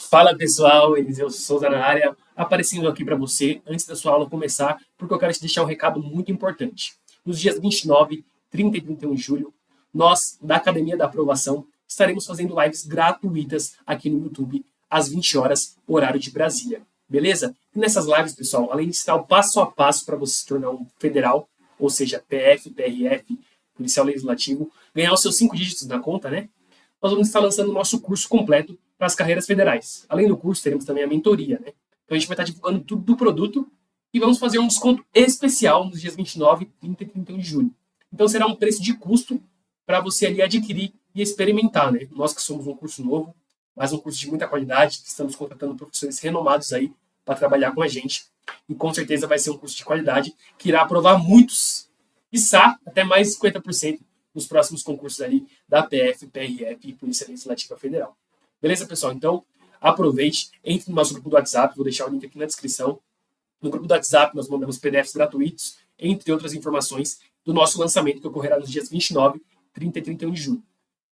Fala pessoal, Eliseu Souza na área, aparecendo aqui para você antes da sua aula começar, porque eu quero te deixar um recado muito importante. Nos dias 29, 30 e 31 de julho, nós, da Academia da Aprovação, estaremos fazendo lives gratuitas aqui no YouTube, às 20 horas, horário de Brasília. Beleza? E nessas lives, pessoal, além de ensinar o passo a passo para você se tornar um federal, ou seja, PF, PRF, policial legislativo, ganhar os seus 5 dígitos na conta, né? Nós vamos estar lançando o nosso curso completo para as carreiras federais. Além do curso, teremos também a mentoria, né? Então a gente vai estar divulgando tudo do produto e vamos fazer um desconto especial nos dias 29, 30 e 31 de julho. Então será um preço de custo para você ali adquirir e experimentar, né? Nós que somos um curso novo, mas um curso de muita qualidade, estamos contratando professores renomados aí para trabalhar com a gente. E com certeza vai ser um curso de qualidade que irá aprovar muitos, quiçá até mais de 50% nos próximos concursos ali da PF, PRF e Polícia Legislativa Federal. Beleza, pessoal? Então, aproveite, entre no nosso grupo do WhatsApp, vou deixar o link aqui na descrição. No grupo do WhatsApp, nós mandamos PDFs gratuitos, entre outras informações, do nosso lançamento, que ocorrerá nos dias 29, 30 e 31 de julho.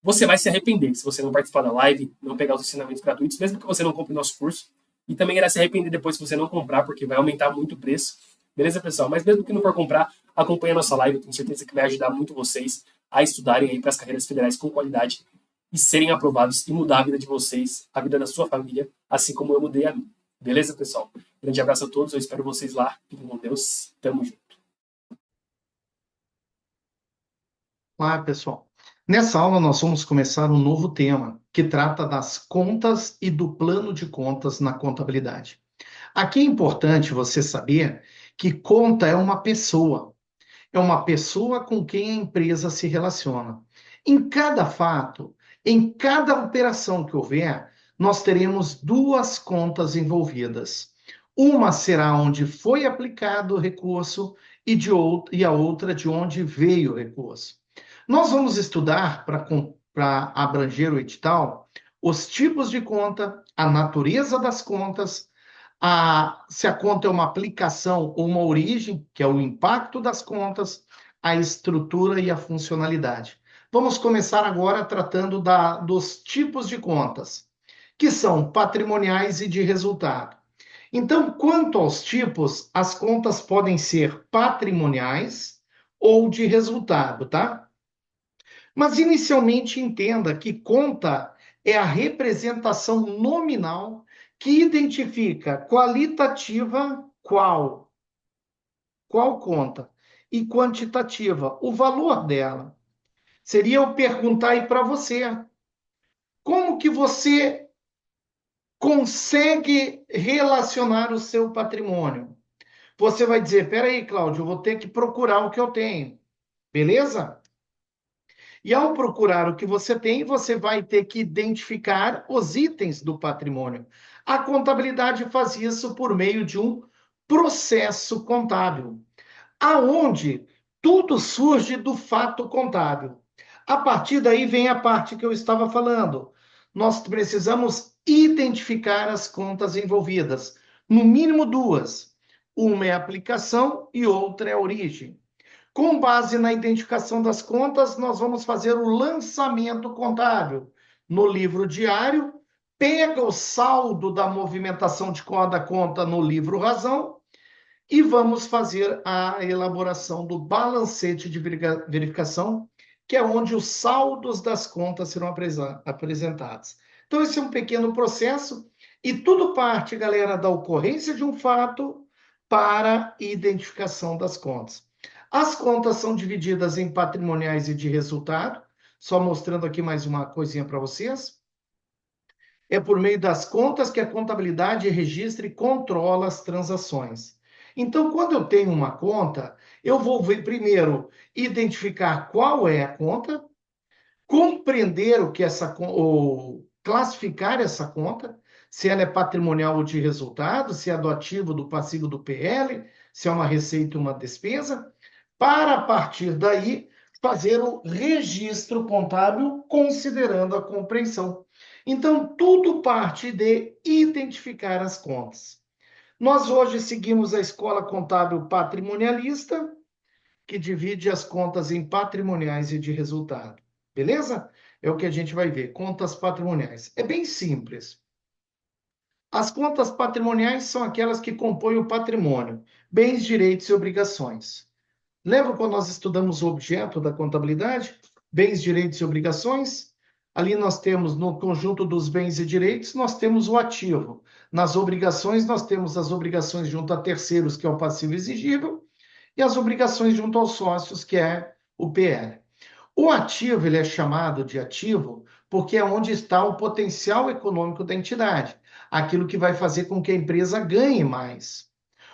Você vai se arrepender se você não participar da live, não pegar os ensinamentos gratuitos, mesmo que você não compre o nosso curso. E também irá se arrepender depois se você não comprar, porque vai aumentar muito o preço. Beleza, pessoal? Mas mesmo que não for comprar, acompanhe a nossa live, eu tenho certeza que vai ajudar muito vocês a estudarem aí para as carreiras federais com qualidade e serem aprovados e mudar a vida de vocês, a vida da sua família, assim como eu mudei a minha. Beleza, pessoal? Grande abraço a todos, eu espero vocês lá. Fiquem com Deus, tamo junto. Olá, pessoal. Nessa aula, nós vamos começar um novo tema que trata das contas e do plano de contas na contabilidade. Aqui é importante você saber que conta é uma pessoa com quem a empresa se relaciona. Em cada fato, em cada operação que houver, nós teremos duas contas envolvidas. Uma será onde foi aplicado o recurso e a outra de onde veio o recurso. Nós vamos estudar, para abranger o edital, os tipos de conta, a natureza das contas, se a conta é uma aplicação ou uma origem, que é o impacto das contas, a estrutura e a funcionalidade. Vamos começar agora tratando dos tipos de contas, que são patrimoniais e de resultado. Então, quanto aos tipos, as contas podem ser patrimoniais ou de resultado, tá? Mas inicialmente entenda que conta é a representação nominal que identifica qualitativa qual conta e quantitativa, o valor dela. Seria eu perguntar aí para você, como que você consegue relacionar o seu patrimônio? Você vai dizer, peraí, Cláudio, eu vou ter que procurar o que eu tenho, beleza? E ao procurar o que você tem, você vai ter que identificar os itens do patrimônio. A contabilidade faz isso por meio de um processo contábil, aonde tudo surge do fato contábil. A partir daí vem a parte que eu estava falando. Nós precisamos identificar as contas envolvidas, no mínimo duas. Uma é a aplicação e outra é a origem. Com base na identificação das contas, nós vamos fazer o lançamento contábil no livro diário, pega o saldo da movimentação de cada conta no livro razão e vamos fazer a elaboração do balancete de verificação, que é onde os saldos das contas serão apresentados. Então, esse é um pequeno processo e tudo parte, galera, da ocorrência de um fato para a identificação das contas. As contas são divididas em patrimoniais e de resultado, só mostrando aqui mais uma coisinha para vocês. É por meio das contas que a contabilidade registra e controla as transações. Então, quando eu tenho uma conta, eu vou ver primeiro identificar qual é a conta, compreender o que ou classificar essa conta, se ela é patrimonial ou de resultado, se é do ativo, do passivo, do PL, se é uma receita ou uma despesa, para a partir daí fazer o registro contábil considerando a compreensão. Então, tudo parte de identificar as contas. Nós hoje seguimos a escola contábil patrimonialista, que divide as contas em patrimoniais e de resultado. Beleza? É o que a gente vai ver, contas patrimoniais. É bem simples. As contas patrimoniais são aquelas que compõem o patrimônio, bens, direitos e obrigações. Lembra quando nós estudamos o objeto da contabilidade? Bens, direitos e obrigações? Ali nós temos, no conjunto dos bens e direitos, nós temos o ativo. Nas obrigações, nós temos as obrigações junto a terceiros, que é o passivo exigível, e as obrigações junto aos sócios, que é o PL. O ativo, ele é chamado de ativo porque é onde está o potencial econômico da entidade, aquilo que vai fazer com que a empresa ganhe mais.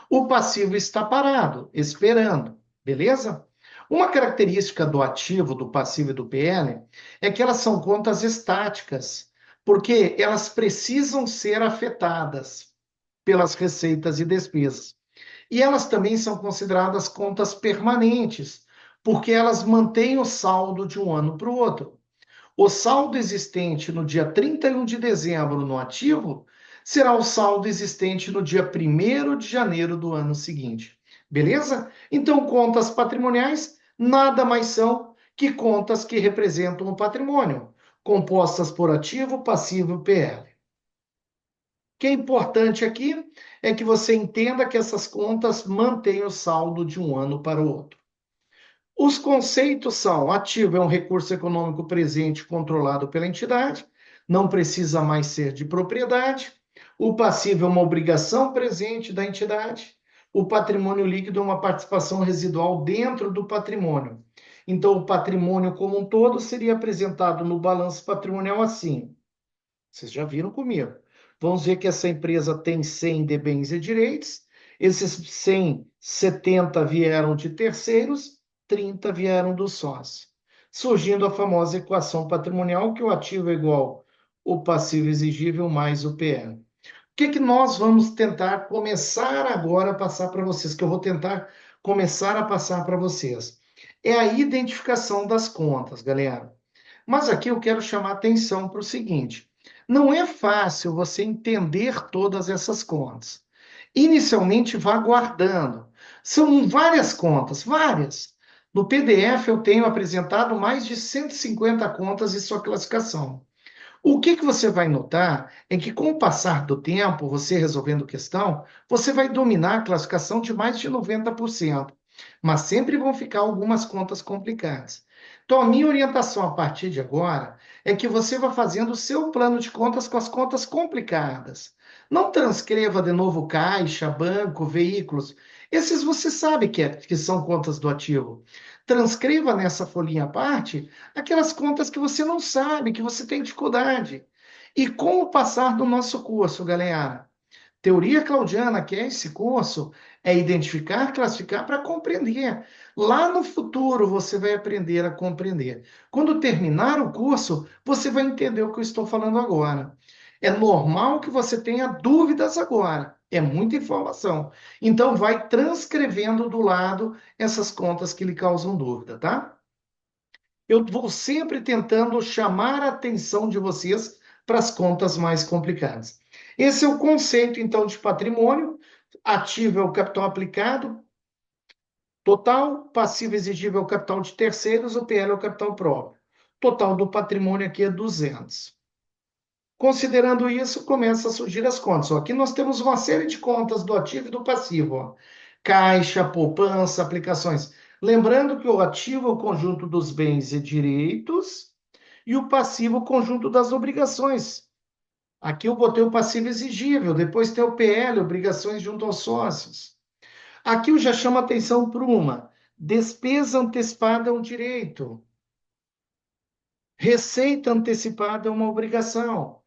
O passivo está parado, esperando, beleza? Uma característica do ativo, do passivo e do PL é que elas são contas estáticas, porque elas precisam ser afetadas pelas receitas e despesas. E elas também são consideradas contas permanentes, porque elas mantêm o saldo de um ano para o outro. O saldo existente no dia 31 de dezembro no ativo será o saldo existente no dia 1º de janeiro do ano seguinte. Beleza? Então, contas patrimoniais nada mais são que contas que representam o patrimônio, compostas por ativo, passivo e PL. O que é importante aqui é que você entenda que essas contas mantêm o saldo de um ano para o outro. Os conceitos são: ativo é um recurso econômico presente controlado pela entidade, não precisa mais ser de propriedade. O passivo é uma obrigação presente da entidade. O patrimônio líquido é uma participação residual dentro do patrimônio. Então, o patrimônio como um todo seria apresentado no balanço patrimonial assim. Vocês já viram comigo. Vamos ver que essa empresa tem 100 de bens e direitos. Esses 100, 70 vieram de terceiros, 30 vieram do sócio. Surgindo a famosa equação patrimonial, que o ativo é igual o passivo exigível mais o PL. O que nós vamos tentar começar agora a passar para vocês, que eu vou tentar começar a passar para vocês? É a identificação das contas, galera. Mas aqui eu quero chamar atenção para o seguinte: não é fácil você entender todas essas contas. Inicialmente, vá guardando. São várias contas, várias. No PDF eu tenho apresentado mais de 150 contas e sua classificação. O que você vai notar é que, com o passar do tempo, você resolvendo questão, você vai dominar a classificação de mais de 90%. Mas sempre vão ficar algumas contas complicadas. Então, a minha orientação a partir de agora é que você vá fazendo o seu plano de contas com as contas complicadas. Não transcreva de novo caixa, banco, veículos. Esses você sabe que são contas do ativo. Transcreva nessa folhinha à parte aquelas contas que você não sabe, que você tem dificuldade. E com o passar do nosso curso, galera, Teoria Claudiana, que é esse curso, é identificar, classificar para compreender. Lá no futuro você vai aprender a compreender. Quando terminar o curso, você vai entender o que eu estou falando agora. É normal que você tenha dúvidas agora. É muita informação. Então, vai transcrevendo do lado essas contas que lhe causam dúvida, tá? Eu vou sempre tentando chamar a atenção de vocês para as contas mais complicadas. Esse é o conceito, então, de patrimônio. Ativo é o capital aplicado, total, passivo exigível é o capital de terceiros, o PL é o capital próprio. Total do patrimônio aqui é 200. Considerando isso, começa a surgir as contas. Ó, aqui nós temos uma série de contas do ativo e do passivo. Ó. Caixa, poupança, aplicações. Lembrando que o ativo é o conjunto dos bens e direitos e o passivo é o conjunto das obrigações. Aqui eu botei o passivo exigível, depois tem o PL, obrigações junto aos sócios. Aqui eu já chamo a atenção para uma. Despesa antecipada é um direito. Receita antecipada é uma obrigação.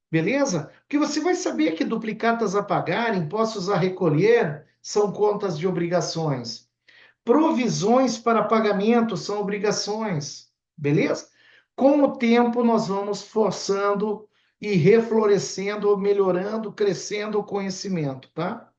Beleza? Porque você vai saber que duplicatas a pagar, impostos a recolher, são contas de obrigações. Provisões para pagamento são obrigações. Beleza? Com o tempo, nós vamos forçando e reflorescendo, melhorando, crescendo o conhecimento, tá?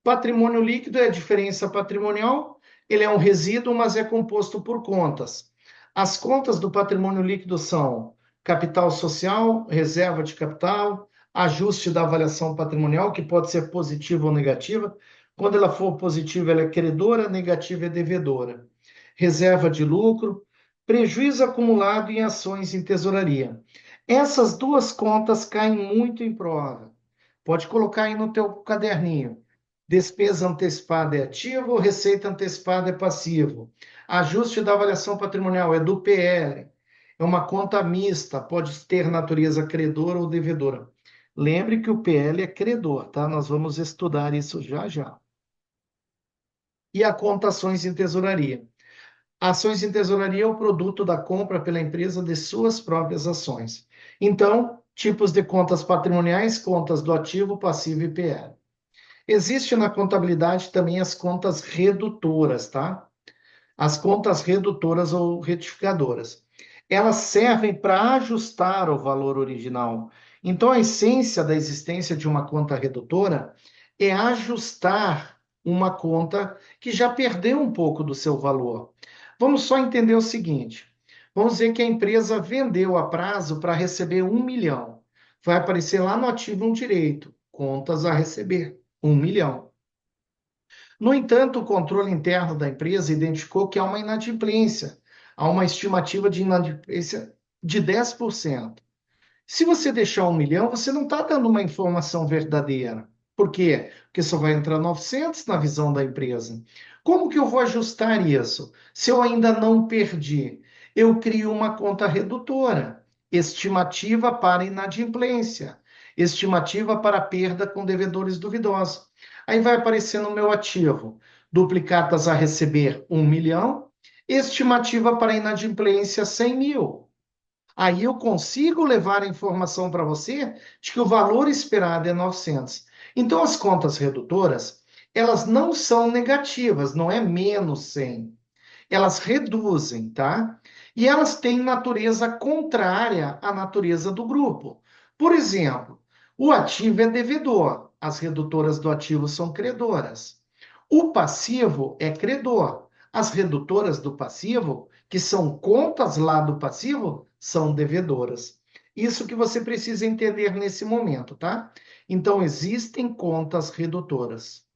Patrimônio líquido é a diferença patrimonial. Ele é um resíduo, mas é composto por contas. As contas do patrimônio líquido são capital social, reserva de capital, ajuste da avaliação patrimonial, que pode ser positiva ou negativa. Quando ela for positiva, ela é credora, negativa é devedora. Reserva de lucro, prejuízo acumulado em ações em tesouraria. Essas duas contas caem muito em prova. Pode colocar aí no teu caderninho. Despesa antecipada é ativo, receita antecipada é passivo. Ajuste da avaliação patrimonial é do PL. É uma conta mista, pode ter natureza credora ou devedora. Lembre que o PL é credor, tá? Nós vamos estudar isso já já. E a conta ações em tesouraria. Ações em tesouraria é o produto da compra pela empresa de suas próprias ações. Então, tipos de contas patrimoniais, contas do ativo, passivo e PL. Existe na contabilidade também as contas redutoras, tá? As contas redutoras ou retificadoras. Elas servem para ajustar o valor original. Então, a essência da existência de uma conta redutora é ajustar uma conta que já perdeu um pouco do seu valor. Vamos só entender o seguinte: vamos dizer que a empresa vendeu a prazo para receber 1 milhão. Vai aparecer lá no ativo um direito, contas a receber, 1 milhão. No entanto, o controle interno da empresa identificou que há uma inadimplência, há uma estimativa de inadimplência de 10%. Se você deixar 1 milhão, você não está dando uma informação verdadeira. Por quê? Porque só vai entrar 900 na visão da empresa. Como que eu vou ajustar isso? Se eu ainda não perdi, eu crio uma conta redutora, estimativa para inadimplência, estimativa para perda com devedores duvidosos. Aí vai aparecer no meu ativo, duplicatas a receber 1 milhão, estimativa para inadimplência 100 mil. Aí eu consigo levar a informação para você de que o valor esperado é 900. Então, as contas redutoras, elas não são negativas, não é menos 100. Elas reduzem, tá? E elas têm natureza contrária à natureza do grupo. Por exemplo, o ativo é devedor, as redutoras do ativo são credoras. O passivo é credor. As redutoras do passivo, que são contas lá do passivo, são devedoras. Isso que você precisa entender nesse momento, tá? Então, existem contas redutoras.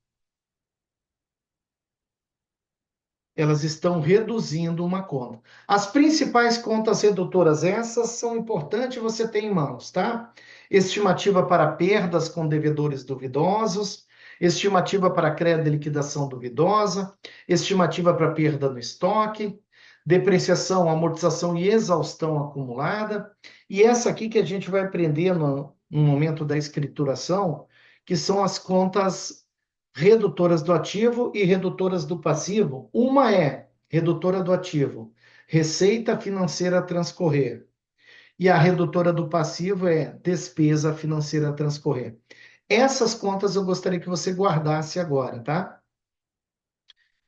Elas estão reduzindo uma conta. As principais contas redutoras, essas são importantes você ter em mãos, tá? Estimativa para perdas com devedores duvidosos, estimativa para crédito e liquidação duvidosa, estimativa para perda no estoque, depreciação, amortização e exaustão acumulada. E essa aqui que a gente vai aprender no momento da escrituração, que são as contas redutoras do ativo e redutoras do passivo. Uma é redutora do ativo, receita financeira a transcorrer. E a redutora do passivo é despesa financeira a transcorrer. Essas contas eu gostaria que você guardasse agora, tá?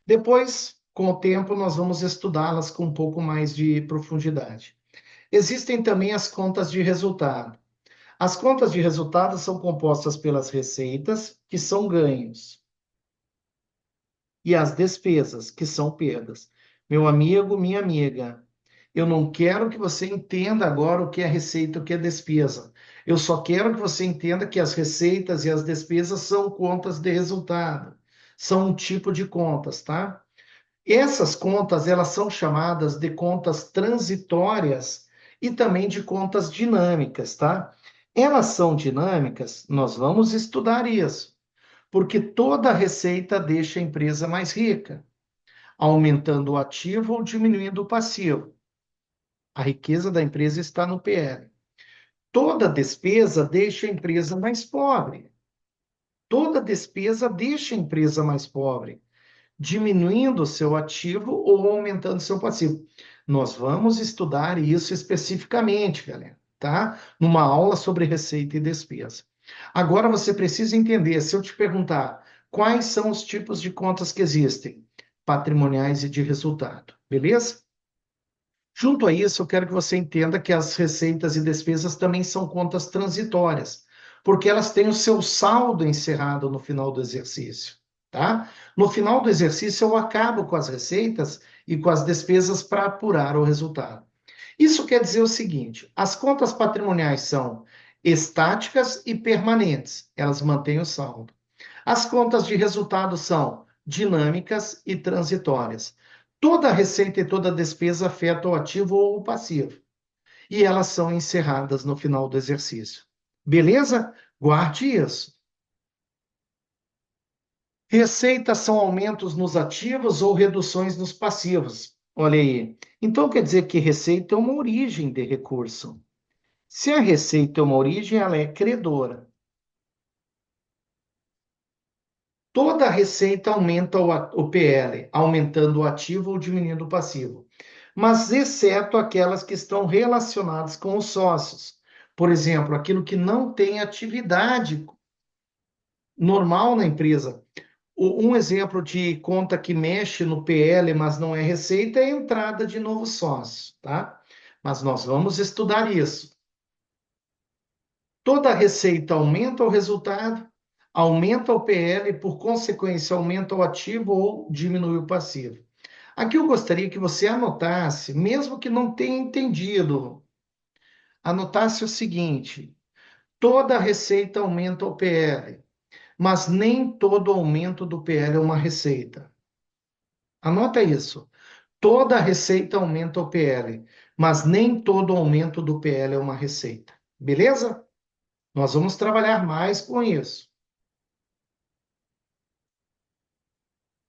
Depois, com o tempo, nós vamos estudá-las com um pouco mais de profundidade. Existem também as contas de resultado. As contas de resultado são compostas pelas receitas, que são ganhos, e as despesas, que são perdas. Meu amigo, minha amiga, eu não quero que você entenda agora o que é receita, o que é despesa. Eu só quero que você entenda que as receitas e as despesas são contas de resultado, são um tipo de contas, tá? Essas contas, elas são chamadas de contas transitórias e também de contas dinâmicas, tá? Elas são dinâmicas, nós vamos estudar isso, porque toda receita deixa a empresa mais rica, aumentando o ativo ou diminuindo o passivo. A riqueza da empresa está no PL. Toda despesa deixa a empresa mais pobre. Toda despesa deixa a empresa mais pobre, diminuindo o seu ativo ou aumentando o seu passivo. Nós vamos estudar isso especificamente, galera, tá? Numa aula sobre receita e despesa. Agora você precisa entender, se eu te perguntar quais são os tipos de contas que existem, patrimoniais e de resultado, beleza? Junto a isso, eu quero que você entenda que as receitas e despesas também são contas transitórias, porque elas têm o seu saldo encerrado no final do exercício, tá? No final do exercício, eu acabo com as receitas e com as despesas para apurar o resultado. Isso quer dizer o seguinte: as contas patrimoniais são estáticas e permanentes, elas mantêm o saldo. As contas de resultado são dinâmicas e transitórias. Toda receita e toda despesa afeta o ativo ou o passivo. e elas são encerradas no final do exercício. Beleza? Guarde isso. Receitas são aumentos nos ativos ou reduções nos passivos. Olha aí. Então quer dizer que receita é uma origem de recurso. Se a receita é uma origem, ela é credora. Toda receita aumenta o PL, aumentando o ativo ou diminuindo o passivo, mas exceto aquelas que estão relacionadas com os sócios. Por exemplo, aquilo que não tem atividade normal na empresa. Um exemplo de conta que mexe no PL, mas não é receita, é a entrada de novos sócios, tá? Mas nós vamos estudar isso. Toda receita aumenta o resultado, aumenta o PL, por consequência, aumenta o ativo ou diminui o passivo. Aqui eu gostaria que você anotasse, mesmo que não tenha entendido, anotasse o seguinte: toda receita aumenta o PL, mas nem todo aumento do PL é uma receita. Anota isso. Toda receita aumenta o PL, mas nem todo aumento do PL é uma receita. Beleza? Nós vamos trabalhar mais com isso.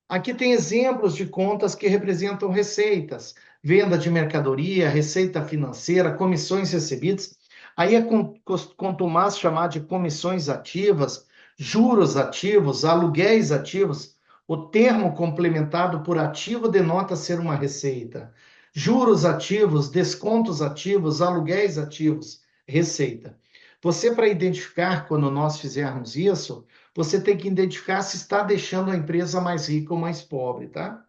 Aqui tem exemplos de contas que representam receitas: venda de mercadoria, receita financeira, comissões recebidas. Aí é contumaz chamar de comissões ativas, juros ativos, aluguéis ativos. O termo complementado por ativo denota ser uma receita. Juros ativos, descontos ativos, aluguéis ativos, receita. Você, para identificar quando nós fizermos isso, você tem que identificar se está deixando a empresa mais rica ou mais pobre, tá?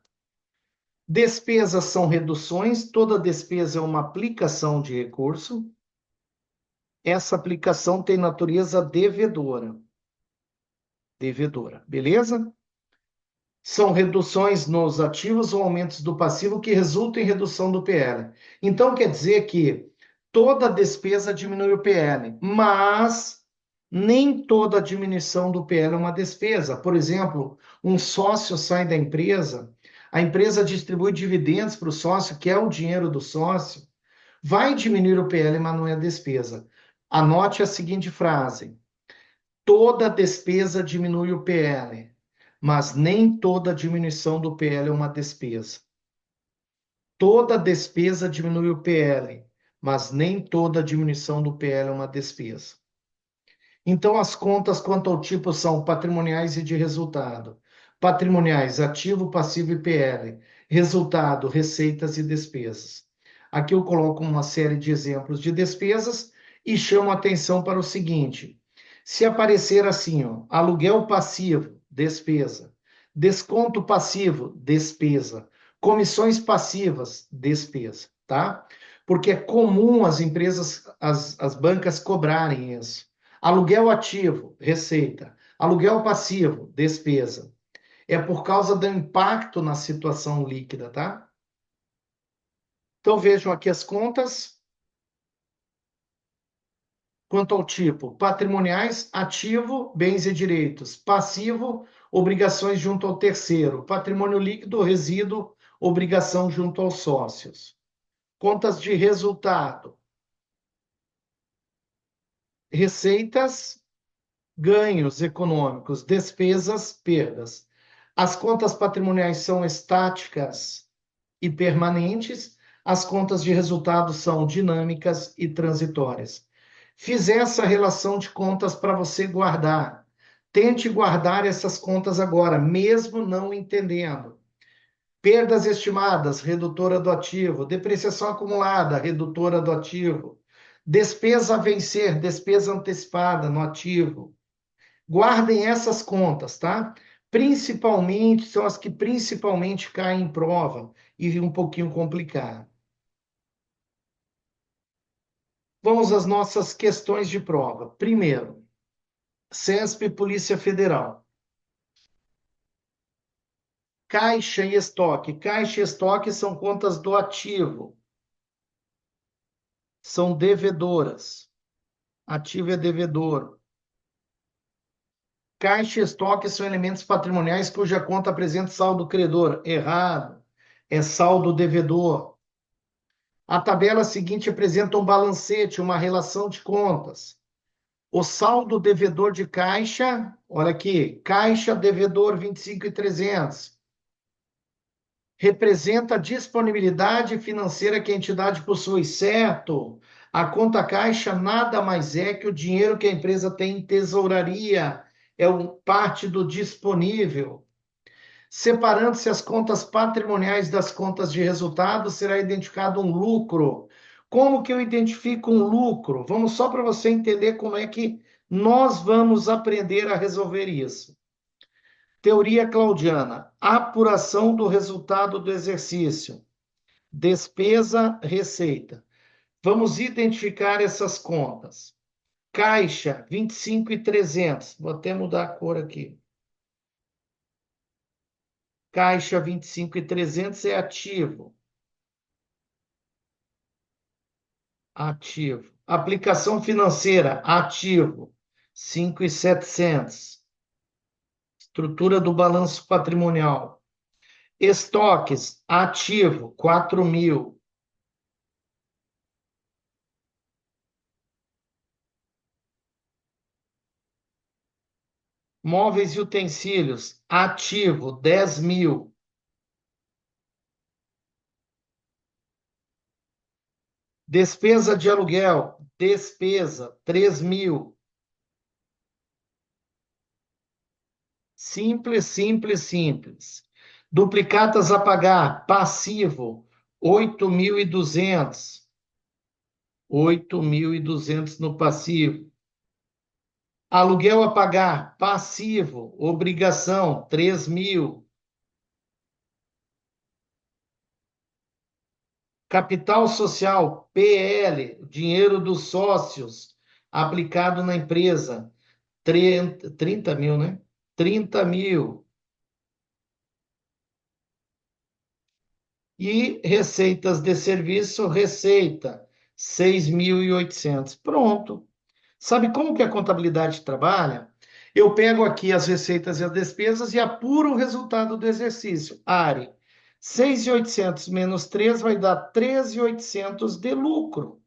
Despesas são reduções, toda despesa é uma aplicação de recurso. Essa aplicação tem natureza devedora. Devedora, beleza? São reduções nos ativos ou aumentos do passivo que resultam em redução do PL. Então, quer dizer que toda despesa diminui o PL, mas nem toda diminuição do PL é uma despesa. Por exemplo, um sócio sai da empresa, a empresa distribui dividendos para o sócio, que é o dinheiro do sócio, vai diminuir o PL, mas não é despesa. Anote a seguinte frase: toda despesa diminui o PL, mas nem toda diminuição do PL é uma despesa. Toda despesa diminui o PL, mas nem toda diminuição do PL é uma despesa. Então, as contas quanto ao tipo são patrimoniais e de resultado. Patrimoniais, ativo, passivo e PL. Resultado, receitas e despesas. Aqui eu coloco uma série de exemplos de despesas e chamo atenção para o seguinte: se aparecer assim, ó, aluguel passivo, despesa. Desconto passivo, despesa. Comissões passivas, despesa, tá? Porque é comum as empresas, as bancas cobrarem isso. Aluguel ativo, receita. Aluguel passivo, despesa. É por causa do impacto na situação líquida, tá? Então vejam aqui as contas. Quanto ao tipo, patrimoniais, ativo, bens e direitos. Passivo, obrigações junto ao terceiro. Patrimônio líquido, resíduo, obrigação junto aos sócios. Contas de resultado. Receitas, ganhos econômicos, despesas, perdas. As contas patrimoniais são estáticas e permanentes, as contas de resultado são dinâmicas e transitórias. Fiz essa relação de contas para você guardar. Tente guardar essas contas agora, mesmo não entendendo. Perdas estimadas, redutora do ativo. Depreciação acumulada, redutora do ativo. Despesa a vencer, despesa antecipada no ativo. Guardem essas contas, tá? Principalmente, são as que principalmente caem em prova e um pouquinho complicado. Vamos às nossas questões de prova. Primeiro, CESP e Polícia Federal. Caixa e estoque. Caixa e estoque são contas do ativo. São devedoras. Ativo é devedor. Caixa e estoque são elementos patrimoniais cuja conta apresenta saldo credor. Errado. É saldo devedor. A tabela seguinte apresenta um balancete, uma relação de contas. O saldo devedor de caixa, olha aqui, caixa devedor 25.300, representa a disponibilidade financeira que a entidade possui, certo? A conta caixa nada mais é que o dinheiro que a empresa tem em tesouraria, é parte do disponível. Separando-se as contas patrimoniais das contas de resultado, será identificado um lucro. Como que eu identifico um lucro? Vamos só para você entender como é que nós vamos aprender a resolver isso. Teoria claudiana: apuração do resultado do exercício. Despesa, receita. Vamos identificar essas contas. Caixa, 25.300. Vou até mudar a cor aqui. Caixa 25.300 é ativo. Ativo. Aplicação financeira, ativo, 5.700. Estrutura do balanço patrimonial. Estoques, ativo, 4.000. Móveis e utensílios, ativo, 10.000. Despesa de aluguel, despesa, 3.000. Simples, simples, simples. Duplicatas a pagar, passivo, 8.200. 8.200 no passivo. Aluguel a pagar, passivo, obrigação, 3.000. Capital social, PL, dinheiro dos sócios, aplicado na empresa, 30.000, né? 30.000. E receitas de serviço, receita, 6.800. Pronto. Sabe como que a contabilidade trabalha? Eu pego aqui as receitas e as despesas e apuro o resultado do exercício. ARE, 6.800 menos 3 vai dar 13.800 de lucro.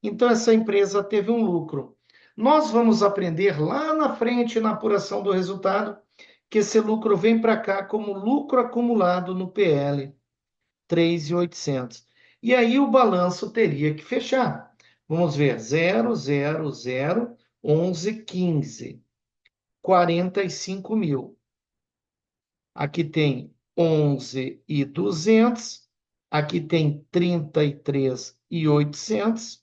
Então, essa empresa teve um lucro. Nós vamos aprender lá na frente, na apuração do resultado, que esse lucro vem para cá como lucro acumulado no PL, 3.800. E aí o balanço teria que fechar. Vamos ver, 0, 0, 0, 11, 15, 45.000. Aqui tem 11.200, aqui tem 33.800,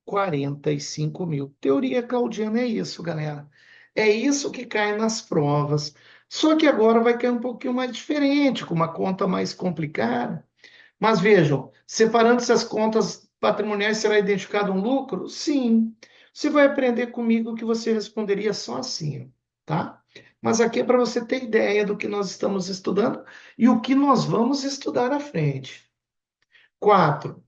45.000. Teoria claudiana é isso, galera. É isso que cai nas provas. Só que agora vai cair um pouquinho mais diferente, com uma conta mais complicada. Mas vejam, separando essas contas patrimoniais, será identificado um lucro? Sim. Você vai aprender comigo que você responderia só assim, tá? Mas aqui é para você ter ideia do que nós estamos estudando e o que nós vamos estudar à frente. 4.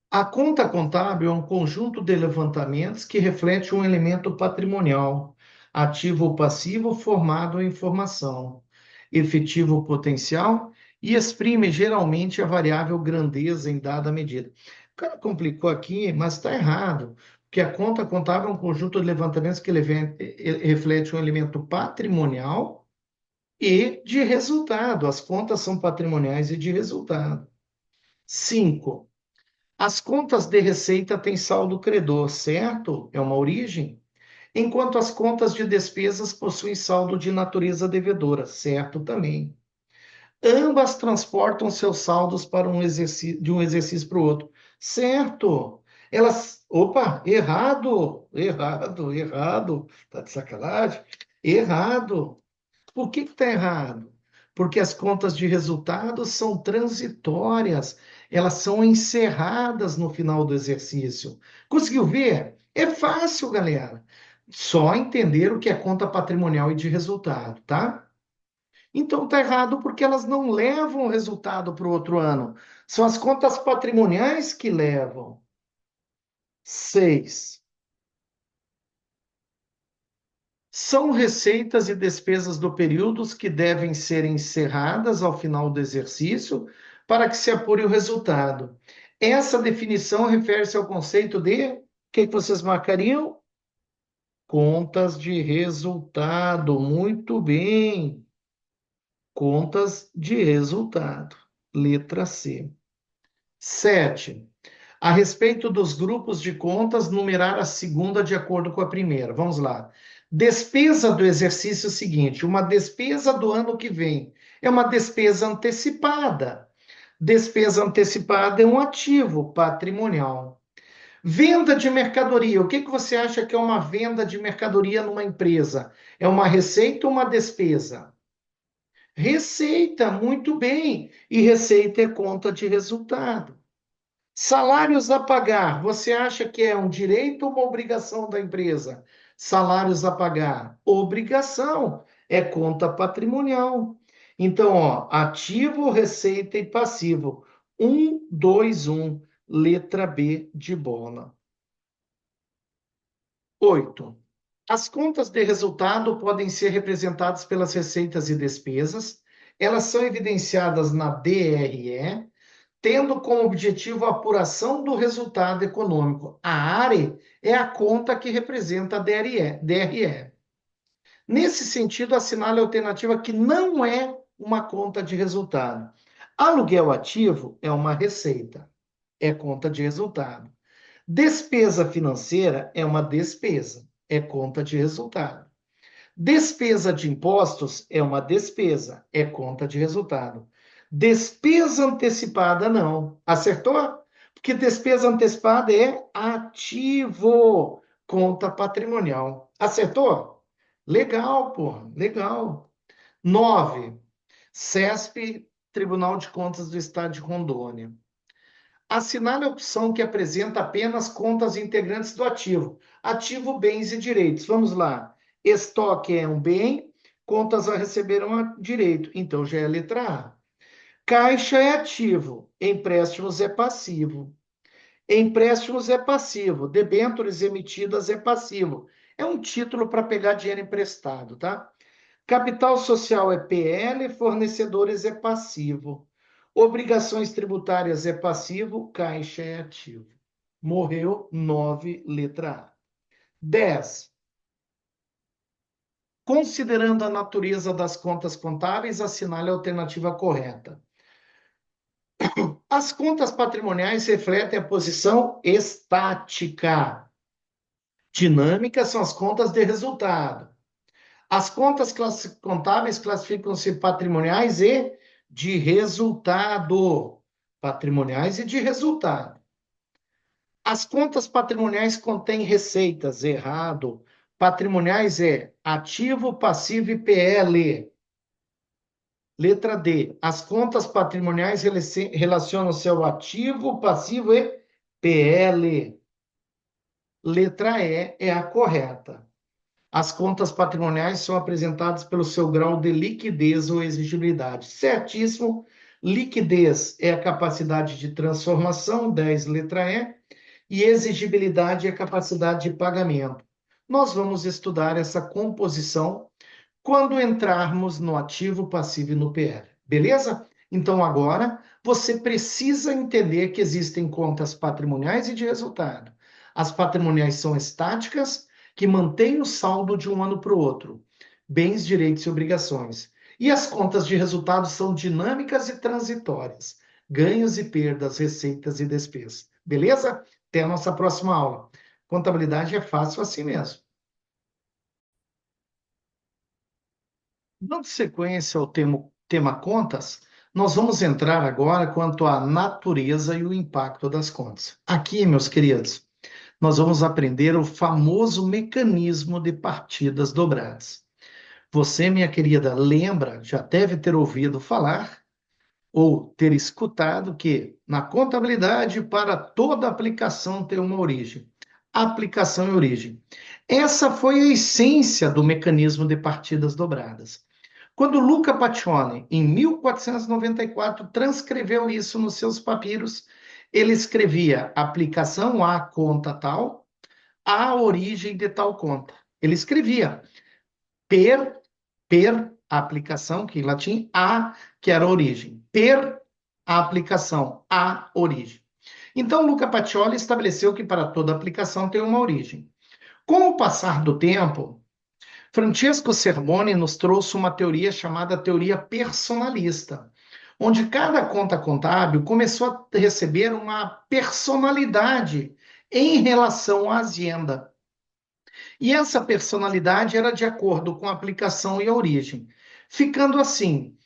A conta contábil é um conjunto de levantamentos que reflete um elemento patrimonial, ativo ou passivo formado em informação, efetivo ou potencial, e exprime geralmente a variável grandeza em dada medida. O cara complicou aqui, mas está errado, porque a conta contábil é um conjunto de levantamentos que reflete um elemento patrimonial e de resultado. As contas são patrimoniais e de resultado. 5. As contas de receita têm saldo credor, certo? É uma origem. Enquanto as contas de despesas possuem saldo de natureza devedora, certo também. Ambas transportam seus saldos para um exercício, de um exercício para o outro, certo? Elas, opa, errado, errado, errado, tá de sacanagem? Errado. Por que está errado? Porque as contas de resultados são transitórias, elas são encerradas no final do exercício. Conseguiu ver? É fácil, galera. Só entender o que é conta patrimonial e de resultado, tá? Então está errado porque elas não levam o resultado para o outro ano. São as contas patrimoniais que levam. 6. São receitas e despesas do período que devem ser encerradas ao final do exercício para que se apure o resultado. Essa definição refere-se ao conceito de, o que vocês marcariam? Contas de resultado. Muito bem. Contas de resultado. Letra C. 7. A respeito dos grupos de contas, numerar a segunda de acordo com a primeira. Vamos lá. Despesa do exercício seguinte, uma despesa do ano que vem. É uma despesa antecipada. Despesa antecipada é um ativo patrimonial. Venda de mercadoria. O que você acha que é uma venda de mercadoria numa empresa? É uma receita ou uma despesa? Receita, muito bem. E receita é conta de resultado. Salários a pagar, você acha que é um direito ou uma obrigação da empresa? Salários a pagar, obrigação, é conta patrimonial. Então, ó, ativo, receita e passivo. 1, 2, 1, letra B de bola. 8. As contas de resultado podem ser representadas pelas receitas e despesas. Elas são evidenciadas na DRE, tendo como objetivo a apuração do resultado econômico. A ARE é a conta que representa a DRE. Nesse sentido, assinale a alternativa que não é uma conta de resultado. Aluguel ativo é uma receita, é conta de resultado. Despesa financeira é uma despesa, é conta de resultado. Despesa de impostos é uma despesa, é conta de resultado. Despesa antecipada, não. Acertou? Porque despesa antecipada é ativo, conta patrimonial. Acertou? Legal, pô, legal. 9. CESP, Tribunal de Contas do Estado de Rondônia. Assinale a opção que apresenta apenas contas integrantes do ativo. Ativo, bens e direitos. Vamos lá. Estoque é um bem, contas a receber é um direito. Então já é a letra A. Caixa é ativo, empréstimos é passivo. Empréstimos é passivo, debêntures emitidas é passivo. É um título para pegar dinheiro emprestado, tá? Capital social é PL, fornecedores é passivo. Obrigações tributárias é passivo, caixa é ativo. Morreu 9, letra A. 10. Considerando a natureza das contas contábeis, assinale a alternativa correta. As contas patrimoniais refletem a posição estática. Dinâmicas são as contas de resultado. As contas contábeis classificam-se patrimoniais e de resultado. Patrimoniais e de resultado. As contas patrimoniais contêm receitas, errado. Patrimoniais é ativo, passivo e PL. Letra D. As contas patrimoniais relacionam-se ao ativo, passivo e PL. Letra E é a correta. As contas patrimoniais são apresentadas pelo seu grau de liquidez ou exigibilidade. Certíssimo. Liquidez é a capacidade de transformação, 10, letra E, e exigibilidade é a capacidade de pagamento. Nós vamos estudar essa composição quando entrarmos no ativo, passivo e no PL. Beleza? Então, agora, você precisa entender que existem contas patrimoniais e de resultado. As patrimoniais são estáticas, que mantêm o saldo de um ano para o outro. Bens, direitos e obrigações. E as contas de resultado são dinâmicas e transitórias. Ganhos e perdas, receitas e despesas. Beleza? Até a nossa próxima aula. Contabilidade é fácil assim mesmo. Dando sequência ao tema contas, nós vamos entrar agora quanto à natureza e o impacto das contas. Aqui, meus queridos, nós vamos aprender o famoso mecanismo de partidas dobradas. Você, minha querida, lembra, já deve ter ouvido falar ou ter escutado que na contabilidade, para toda aplicação tem uma origem. Aplicação e origem. Essa foi a essência do mecanismo de partidas dobradas. Quando Luca Pacione, em 1494, transcreveu isso nos seus papiros, ele escrevia aplicação à conta tal, a origem de tal conta. Ele escrevia. Per, a aplicação, que em latim, a, que era a origem. Per, a aplicação, a origem. Então, Luca Pacioli estabeleceu que para toda aplicação tem uma origem. Com o passar do tempo, Francesco Cerboni nos trouxe uma teoria chamada teoria personalista, onde cada conta contábil começou a receber uma personalidade em relação à Hacienda. E essa personalidade era de acordo com a aplicação e a origem. Ficando assim,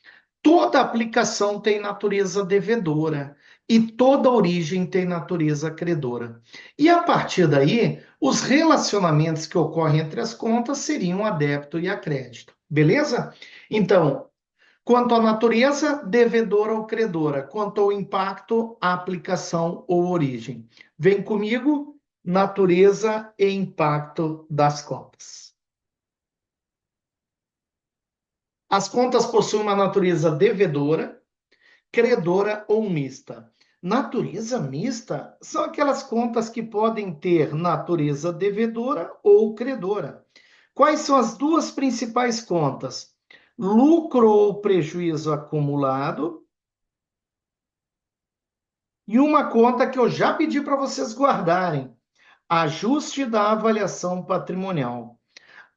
toda aplicação tem natureza devedora e toda origem tem natureza credora. E a partir daí, os relacionamentos que ocorrem entre as contas seriam a débito e a crédito. Beleza? Então, quanto à natureza, devedora ou credora. Quanto ao impacto, a aplicação ou origem. Vem comigo, natureza e impacto das contas. As contas possuem uma natureza devedora, credora ou mista. Natureza mista são aquelas contas que podem ter natureza devedora ou credora. Quais são as duas principais contas? Lucro ou prejuízo acumulado. E uma conta que eu já pedi para vocês guardarem: ajuste da avaliação patrimonial.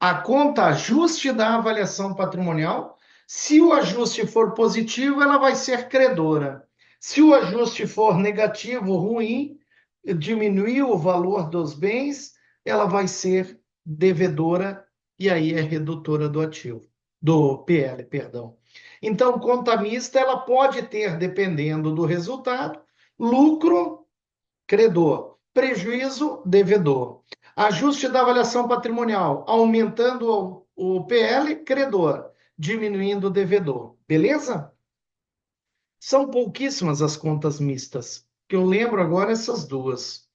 A conta ajuste da avaliação patrimonial, se o ajuste for positivo, ela vai ser credora. Se o ajuste for negativo, ruim, diminuir o valor dos bens, ela vai ser devedora e aí é redutora do ativo, do PL, perdão. Então, conta mista, ela pode ter, dependendo do resultado, lucro, credor, prejuízo, devedor. Ajuste da avaliação patrimonial, aumentando o PL, credor, diminuindo o devedor. Beleza? São pouquíssimas as contas mistas, que eu lembro agora essas duas.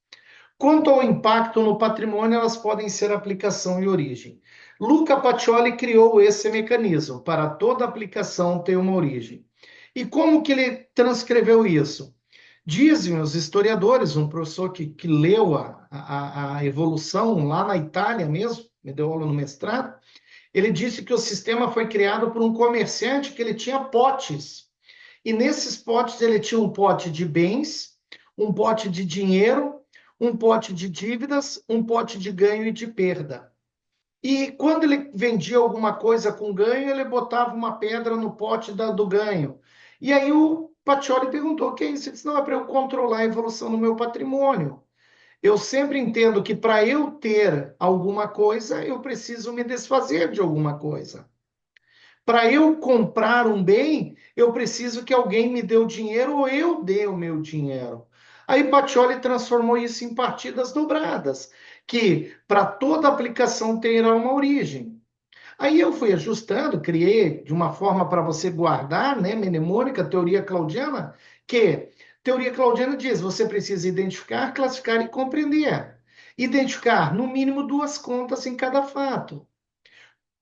Quanto ao impacto no patrimônio, elas podem ser aplicação e origem. Luca Pacioli criou esse mecanismo, para toda aplicação ter uma origem. E como que ele transcreveu isso? Dizem os historiadores, um professor que leu a evolução lá na Itália mesmo, me deu aula no mestrado, ele disse que o sistema foi criado por um comerciante que ele tinha potes. E nesses potes ele tinha um pote de bens, um pote de dinheiro, um pote de dívidas, um pote de ganho e de perda. E quando ele vendia alguma coisa com ganho, ele botava uma pedra no pote do ganho. E aí o Pacioli perguntou: o que é isso? Ele disse: não, é para eu controlar a evolução do meu patrimônio. Eu sempre entendo que para eu ter alguma coisa, eu preciso me desfazer de alguma coisa. Para eu comprar um bem, eu preciso que alguém me dê o dinheiro ou eu dê o meu dinheiro. Aí Pacioli transformou isso em partidas dobradas, que para toda aplicação terá uma origem. Aí eu fui ajustando, criei de uma forma para você guardar, né, mnemônica, teoria claudiana, que teoria claudiana diz: você precisa identificar, classificar e compreender. Identificar, no mínimo, duas contas em cada fato.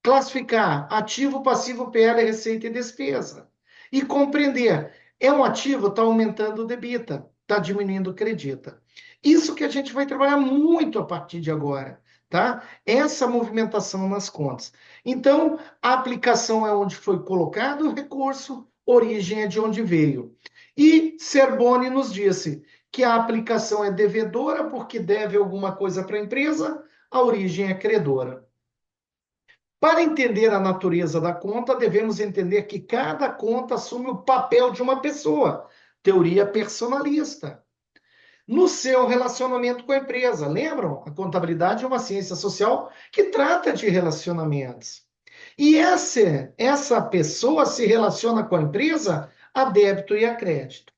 Classificar ativo, passivo, PL, receita e despesa. E compreender, é um ativo, está aumentando o debita, está diminuindo o credita. Isso que a gente vai trabalhar muito a partir de agora, tá? Essa movimentação nas contas. Então, a aplicação é onde foi colocado o recurso, origem é de onde veio. E Cerboni nos disse que a aplicação é devedora porque deve alguma coisa para a empresa, a origem é credora. Para entender a natureza da conta, devemos entender que cada conta assume o papel de uma pessoa, teoria personalista, no seu relacionamento com a empresa. Lembram? A contabilidade é uma ciência social que trata de relacionamentos. E essa pessoa se relaciona com a empresa a débito e a crédito.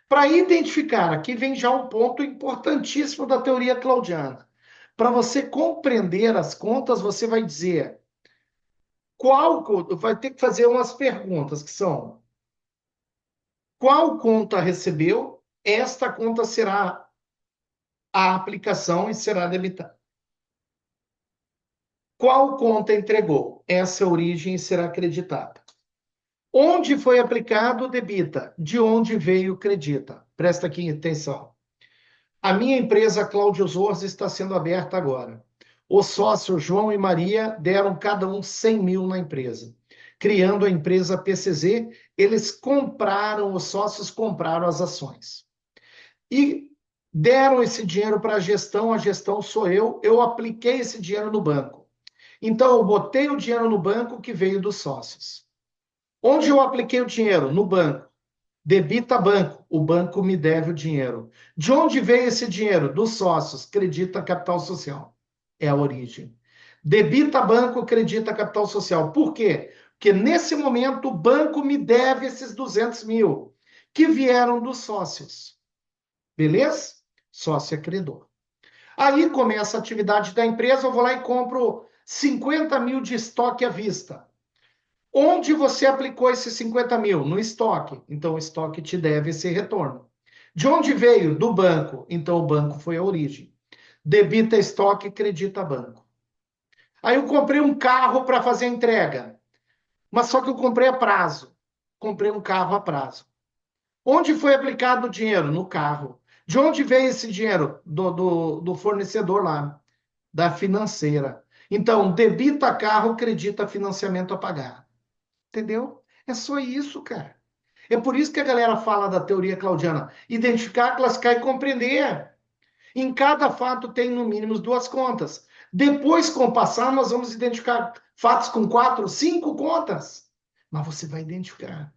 Para identificar, aqui vem já um ponto importantíssimo da teoria claudiana. Para você compreender as contas, você vai dizer: vai ter que fazer umas perguntas que são: qual conta recebeu? Esta conta será a aplicação e será debitada. Qual conta entregou? Essa é a origem e será acreditada. Onde foi aplicado, debita. De onde veio, credita. Presta aqui atenção. A minha empresa Cláudio Zorzi está sendo aberta agora. Os sócios João e Maria deram cada um 100 mil na empresa. Criando a empresa PCZ, eles compraram, os sócios compraram as ações. E deram esse dinheiro para a gestão sou eu apliquei esse dinheiro no banco. Então, eu botei o dinheiro no banco que veio dos sócios. Onde eu apliquei o dinheiro? No banco. Debita banco, o banco me deve o dinheiro. De onde veio esse dinheiro? Dos sócios, credita capital social. É a origem. Debita banco, credita capital social. Por quê? Porque nesse momento o banco me deve esses 200 mil que vieram dos sócios. Beleza? Sócio é credor. Aí começa a atividade da empresa, eu vou lá e compro 50 mil de estoque à vista. Onde você aplicou esses 50 mil? No estoque. Então, o estoque te deve esse retorno. De onde veio? Do banco. Então, o banco foi a origem. Debita estoque, credita banco. Aí eu comprei um carro para fazer a entrega. Mas só que eu comprei a prazo. Comprei um carro a prazo. Onde foi aplicado o dinheiro? No carro. De onde veio esse dinheiro? Do fornecedor lá, da financeira. Então, debita carro, credita financiamento a pagar. Entendeu? É só isso, cara. É por isso que a galera fala da teoria claudiana. Identificar, classificar e compreender. Em cada fato tem, no mínimo, duas contas. Depois, com o passar, nós vamos identificar fatos com quatro, cinco contas. Mas você vai identificar.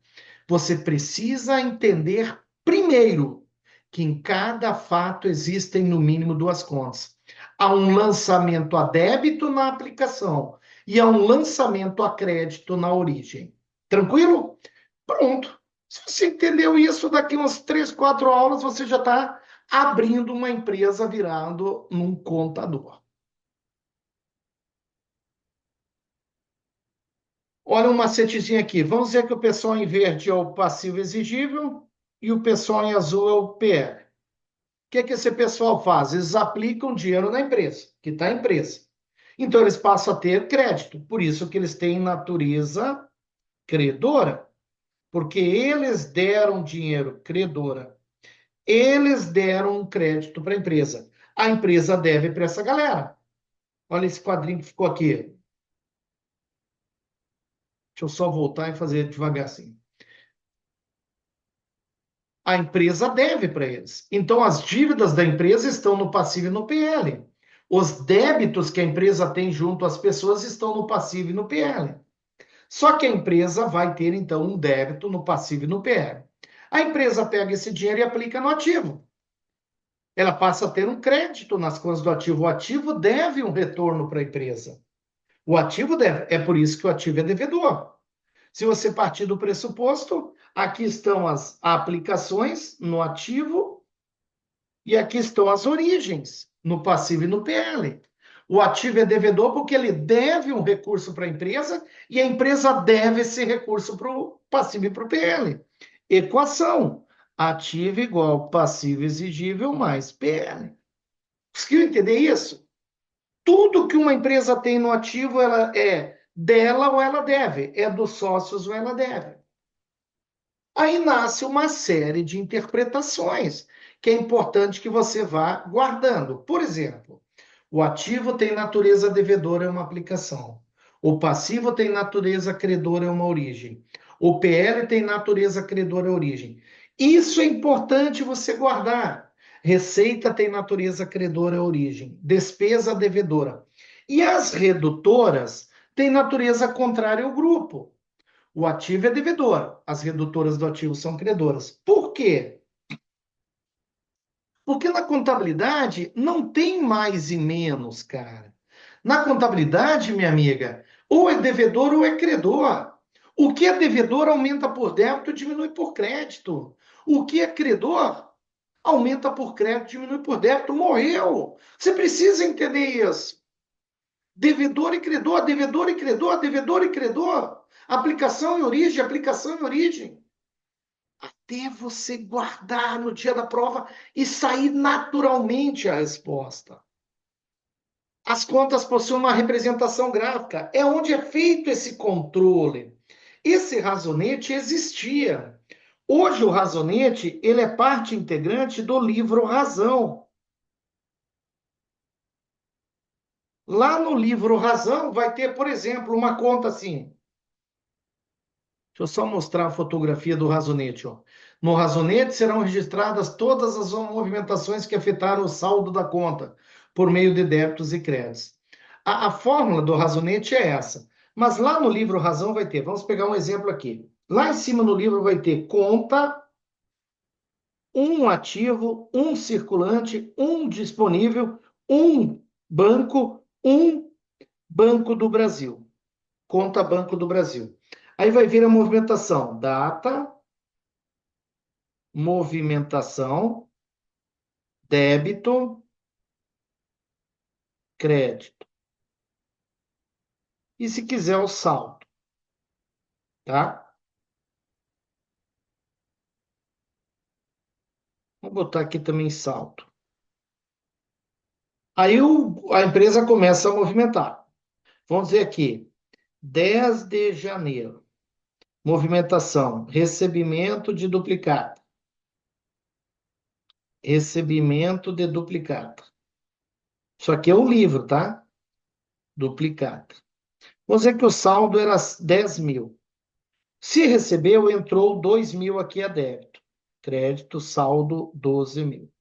Você precisa entender, primeiro, que em cada fato existem, no mínimo, duas contas. Há um lançamento a débito na aplicação e há um lançamento a crédito na origem. Tranquilo? Pronto. Se você entendeu isso, daqui umas 3, 4 aulas, você já está abrindo uma empresa virando num contador. Olha um macetezinho aqui. Vamos dizer que o pessoal em verde é o passivo exigível e o pessoal em azul é o PL. O que esse pessoal faz? Eles aplicam dinheiro na empresa, que está a empresa. Então, eles passam a ter crédito. Por isso que eles têm natureza credora. Porque eles deram dinheiro credora. Eles deram um crédito para a empresa. A empresa deve para essa galera. Olha esse quadrinho que ficou aqui. Deixa eu só voltar e fazer devagar assim. A empresa deve para eles. Então, as dívidas da empresa estão no passivo e no PL. Os débitos que a empresa tem junto às pessoas estão no passivo e no PL. Só que a empresa vai ter, então, um débito no passivo e no PL. A empresa pega esse dinheiro e aplica no ativo. Ela passa a ter um crédito nas contas do ativo. O ativo deve um retorno para a empresa. O ativo deve. É por isso que o ativo é devedor. Se você partir do pressuposto, aqui estão as aplicações no ativo e aqui estão as origens, no passivo e no PL. O ativo é devedor porque ele deve um recurso para a empresa e a empresa deve esse recurso para o passivo e para o PL. Equação: ativo igual passivo exigível mais PL. Conseguiu entender isso? Tudo que uma empresa tem no ativo, ela é dela ou ela deve, é dos sócios ou ela deve. Aí nasce uma série de interpretações que é importante que você vá guardando. Por exemplo, o ativo tem natureza devedora, é uma aplicação. O passivo tem natureza credora, é uma origem. O PL tem natureza credora, é origem. Isso é importante você guardar. Receita tem natureza credora, é origem. Despesa devedora. E as redutoras têm natureza contrária ao grupo. O ativo é devedor, as redutoras do ativo são credoras. Por quê? Porque na contabilidade não tem mais e menos, cara. Na contabilidade, minha amiga, ou é devedor ou é credor. O que é devedor aumenta por débito, diminui por crédito. O que é credor aumenta por crédito, diminui por débito. Morreu. Você precisa entender isso. Devedor e credor, devedor e credor, devedor e credor. Aplicação e origem, aplicação e origem. Até você guardar no dia da prova e sair naturalmente a resposta. As contas possuem uma representação gráfica. É onde é feito esse controle. Esse razonete existia. Hoje o razonete ele é parte integrante do livro Razão. Lá no livro Razão vai ter, por exemplo, uma conta assim. Deixa eu só mostrar a fotografia do razonete. Ó. No razonete serão registradas todas as movimentações que afetaram o saldo da conta, por meio de débitos e créditos. A fórmula do razonete é essa. Mas lá no livro Razão vai ter, vamos pegar um exemplo aqui. Lá em cima no livro vai ter conta, um ativo, um circulante, um disponível, um Banco do Brasil. Conta Banco do Brasil. Aí vai vir a movimentação, data, movimentação, débito, crédito. E se quiser o saldo, tá? Vou botar aqui também saldo. Aí a empresa começa a movimentar. Vamos dizer aqui, 10 de janeiro. Movimentação, recebimento de duplicata. Recebimento de duplicata. Isso aqui é o livro, tá? Duplicata. Vamos dizer que o saldo era 10 mil. Se recebeu, entrou 2 mil aqui a débito. Crédito, saldo 12 mil.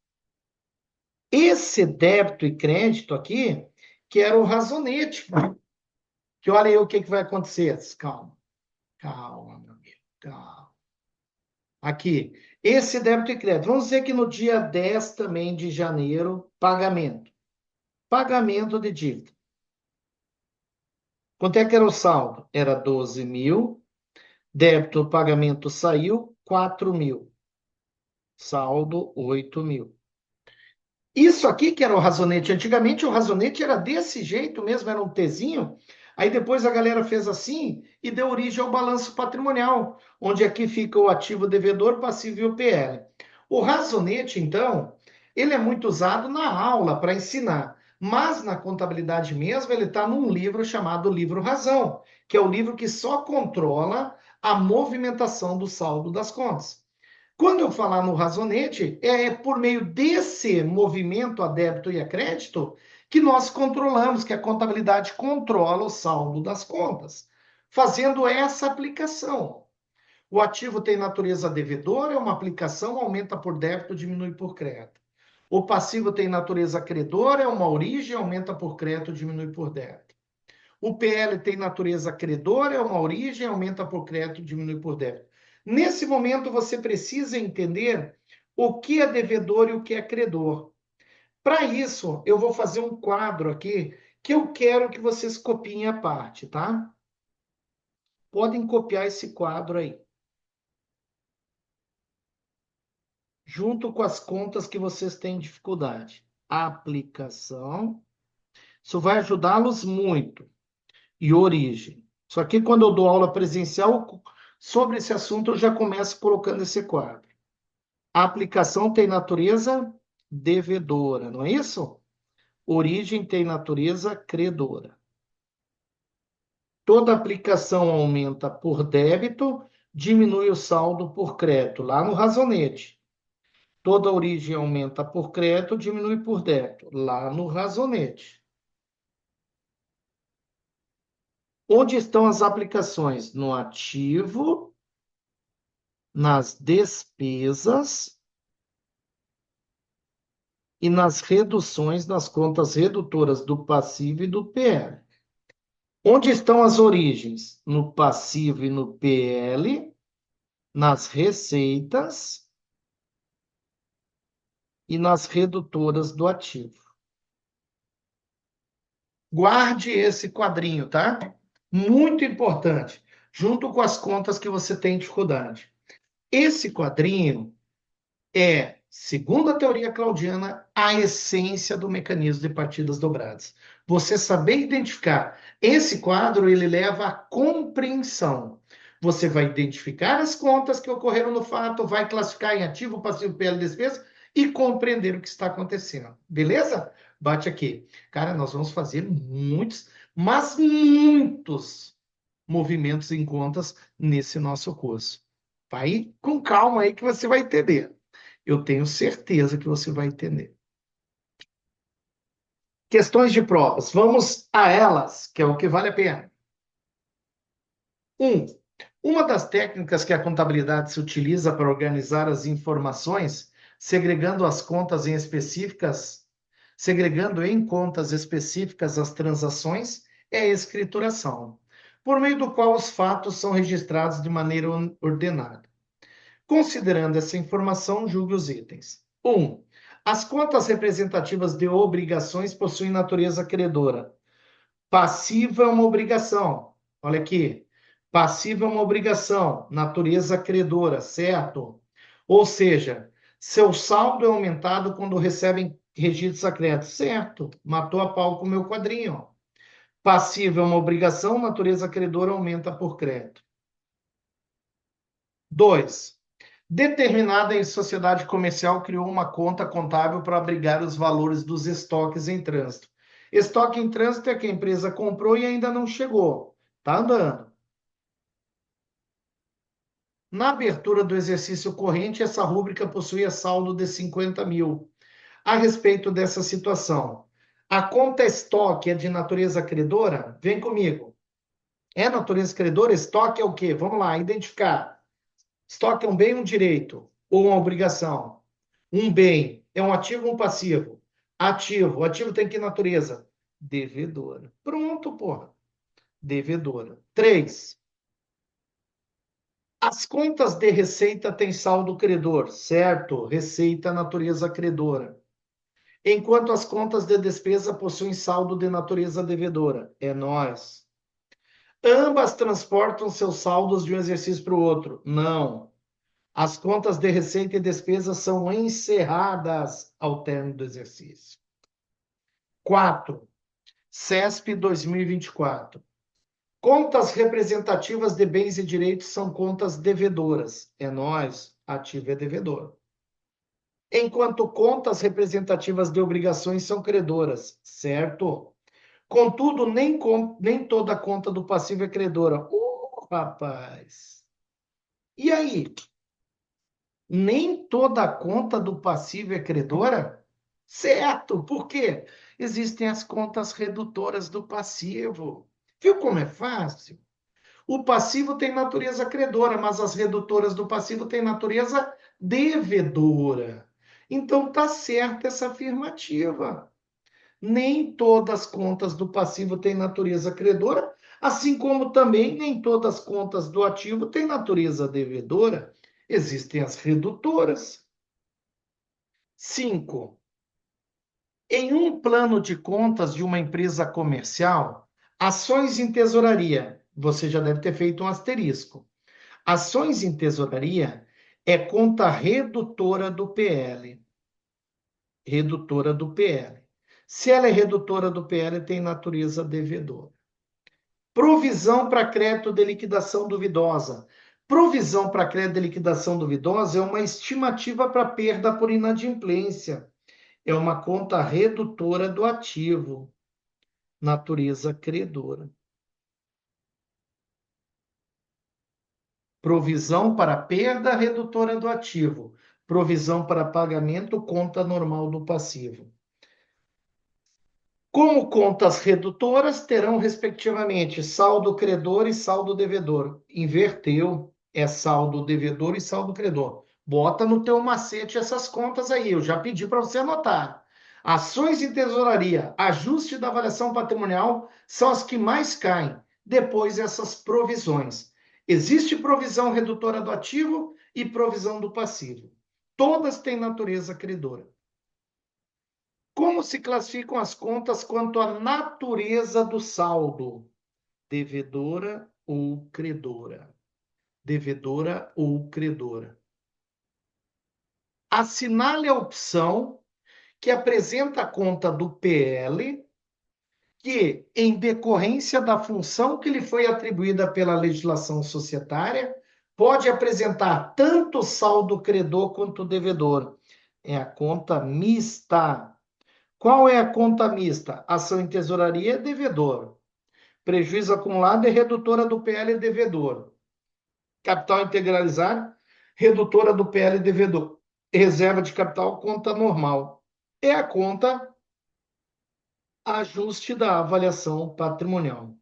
Esse débito e crédito aqui, que era o razonete, que olha aí o que vai acontecer. Calma, calma, meu amigo, calma. Aqui, esse débito e crédito. Vamos dizer que no dia 10 também de janeiro, pagamento. Pagamento de dívida. Quanto é que era o saldo? Era 12 mil. Débito, pagamento saiu, 4 mil. Saldo, 8 mil. Isso aqui que era o razonete. Antigamente o razonete era desse jeito mesmo, era um Tzinho. Aí depois a galera fez assim e deu origem ao balanço patrimonial, onde aqui fica o ativo devedor, passivo e o PL. O razonete, então, ele é muito usado na aula para ensinar, mas na contabilidade mesmo ele está num livro chamado Livro Razão, que é o livro que só controla a movimentação do saldo das contas. Quando eu falar no razonete, é por meio desse movimento a débito e a crédito que nós controlamos, que a contabilidade controla o saldo das contas, fazendo essa aplicação. O ativo tem natureza devedora, é uma aplicação, aumenta por débito, diminui por crédito. O passivo tem natureza credora, é uma origem, aumenta por crédito, diminui por débito. O PL tem natureza credora, é uma origem, aumenta por crédito, diminui por débito. Nesse momento, você precisa entender o que é devedor e o que é credor. Para isso, eu vou fazer um quadro aqui que eu quero que vocês copiem a parte, tá? Podem copiar esse quadro aí, junto com as contas que vocês têm dificuldade. Aplicação. Isso vai ajudá-los muito. E origem. Só que quando eu dou aula presencial sobre esse assunto, eu já começo colocando esse quadro. A aplicação tem natureza devedora, não é isso? Origem tem natureza credora. Toda aplicação aumenta por débito, diminui o saldo por crédito, lá no razonete. Toda origem aumenta por crédito, diminui por débito, lá no razonete. Onde estão as aplicações? No ativo, nas despesas e nas reduções nas contas redutoras do passivo e do PL. Onde estão as origens? No passivo e no PL, nas receitas e nas redutoras do ativo. Guarde esse quadrinho, tá? Muito importante, junto com as contas que você tem dificuldade. Esse quadrinho é, segundo a teoria claudiana, a essência do mecanismo de partidas dobradas. Você saber identificar. Esse quadro, ele leva à compreensão. Você vai identificar as contas que ocorreram no fato, vai classificar em ativo, passivo, PL, despesa e compreender o que está acontecendo. Beleza? Bate aqui. Cara, nós vamos fazer muitos, mas muitos movimentos em contas nesse nosso curso. Vai com calma aí que você vai entender. Eu tenho certeza que você vai entender. Questões de provas. Vamos a elas, que é o que vale a pena. Uma das técnicas que a contabilidade se utiliza para organizar as informações, segregando as contas em específicas, segregando em contas específicas as transações, é a escrituração, por meio do qual os fatos são registrados de maneira ordenada. Considerando essa informação, julgue os itens. 1. As contas representativas de obrigações possuem natureza credora. Passivo é uma obrigação. Olha aqui. Passivo é uma obrigação, natureza credora, certo? Ou seja, seu saldo é aumentado quando recebem registros a crédito, certo? Matou a pau com o meu quadrinho. Ó. Passivo é uma obrigação, natureza credora aumenta por crédito. 2. Determinada em sociedade comercial criou uma conta contábil para abrigar os valores dos estoques em trânsito. Estoque em trânsito é que a empresa comprou e ainda não chegou. Está andando. Na abertura do exercício corrente, essa rúbrica possuía saldo de 50 mil. A respeito dessa situação, a conta estoque é de natureza credora? Vem comigo. É natureza credora? Estoque é o quê? Vamos lá, identificar. Estoque é um bem ou um direito? Ou uma obrigação? Um bem é um ativo ou um passivo? Ativo. O ativo tem que natureza? Devedora. Pronto, porra. Devedora. 3. As contas de receita têm saldo credor, certo? Receita, natureza credora. Enquanto as contas de despesa possuem saldo de natureza devedora. É nós. Ambas transportam seus saldos de um exercício para o outro. Não. As contas de receita e despesa são encerradas ao término do exercício. 4. CESP 2024. Contas representativas de bens e direitos são contas devedoras. É nós, ativo é devedor. Enquanto contas representativas de obrigações são credoras, certo? Contudo, nem toda conta do passivo é credora. Rapaz! E aí? Nem toda conta do passivo é credora? Certo, por quê? Existem as contas redutoras do passivo. Viu como é fácil? O passivo tem natureza credora, mas as redutoras do passivo têm natureza devedora. Então tá certa essa afirmativa. Nem todas as contas do passivo têm natureza credora, assim como também nem todas as contas do ativo têm natureza devedora. Existem as redutoras. 5. Em um plano de contas de uma empresa comercial, ações em tesouraria, você já deve ter feito um asterisco. Ações em tesouraria é conta redutora do PL. Redutora do PL. Se ela é redutora do PL, tem natureza devedora. Provisão para crédito de liquidação duvidosa. Provisão para crédito de liquidação duvidosa é uma estimativa para perda por inadimplência. É uma conta redutora do ativo. Natureza credora. Provisão para perda redutora do ativo. Provisão para pagamento, conta normal do passivo. Como contas redutoras, terão, respectivamente, saldo credor e saldo devedor. Inverteu, é saldo devedor e saldo credor. Bota no teu macete essas contas aí, eu já pedi para você anotar. Ações em tesouraria, ajuste da avaliação patrimonial são as que mais caem. Depois, essas provisões. Existe provisão redutora do ativo e provisão do passivo. Todas têm natureza credora. Como se classificam as contas quanto à natureza do saldo? Devedora ou credora? Devedora ou credora? Assinale a opção que apresenta a conta do PL, que, em decorrência da função que lhe foi atribuída pela legislação societária, pode apresentar tanto saldo credor quanto devedor. É a conta mista. Qual é a conta mista? Ação em tesouraria é devedor. Prejuízo acumulado é redutora do PL e devedor. Capital integralizado, redutora do PL e devedor. Reserva de capital, conta normal. É a conta ajuste da avaliação patrimonial.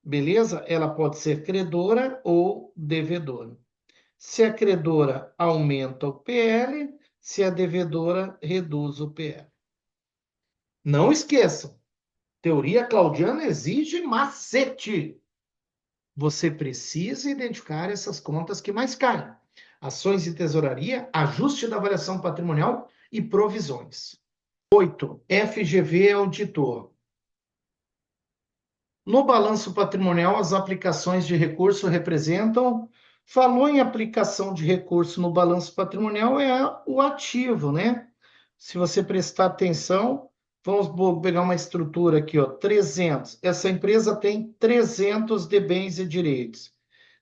Beleza? Ela pode ser credora ou devedora. Se a credora aumenta o PL, se a devedora reduz o PL. Não esqueçam, teoria claudiana exige macete. Você precisa identificar essas contas que mais caem. Ações de tesouraria, ajuste da avaliação patrimonial e provisões. 8. FGV auditor. No balanço patrimonial, as aplicações de recurso representam. Falou em aplicação de recurso no balanço patrimonial, é o ativo, né? Se você prestar atenção, vamos pegar uma estrutura aqui, ó, 300. Essa empresa tem 300 de bens e direitos.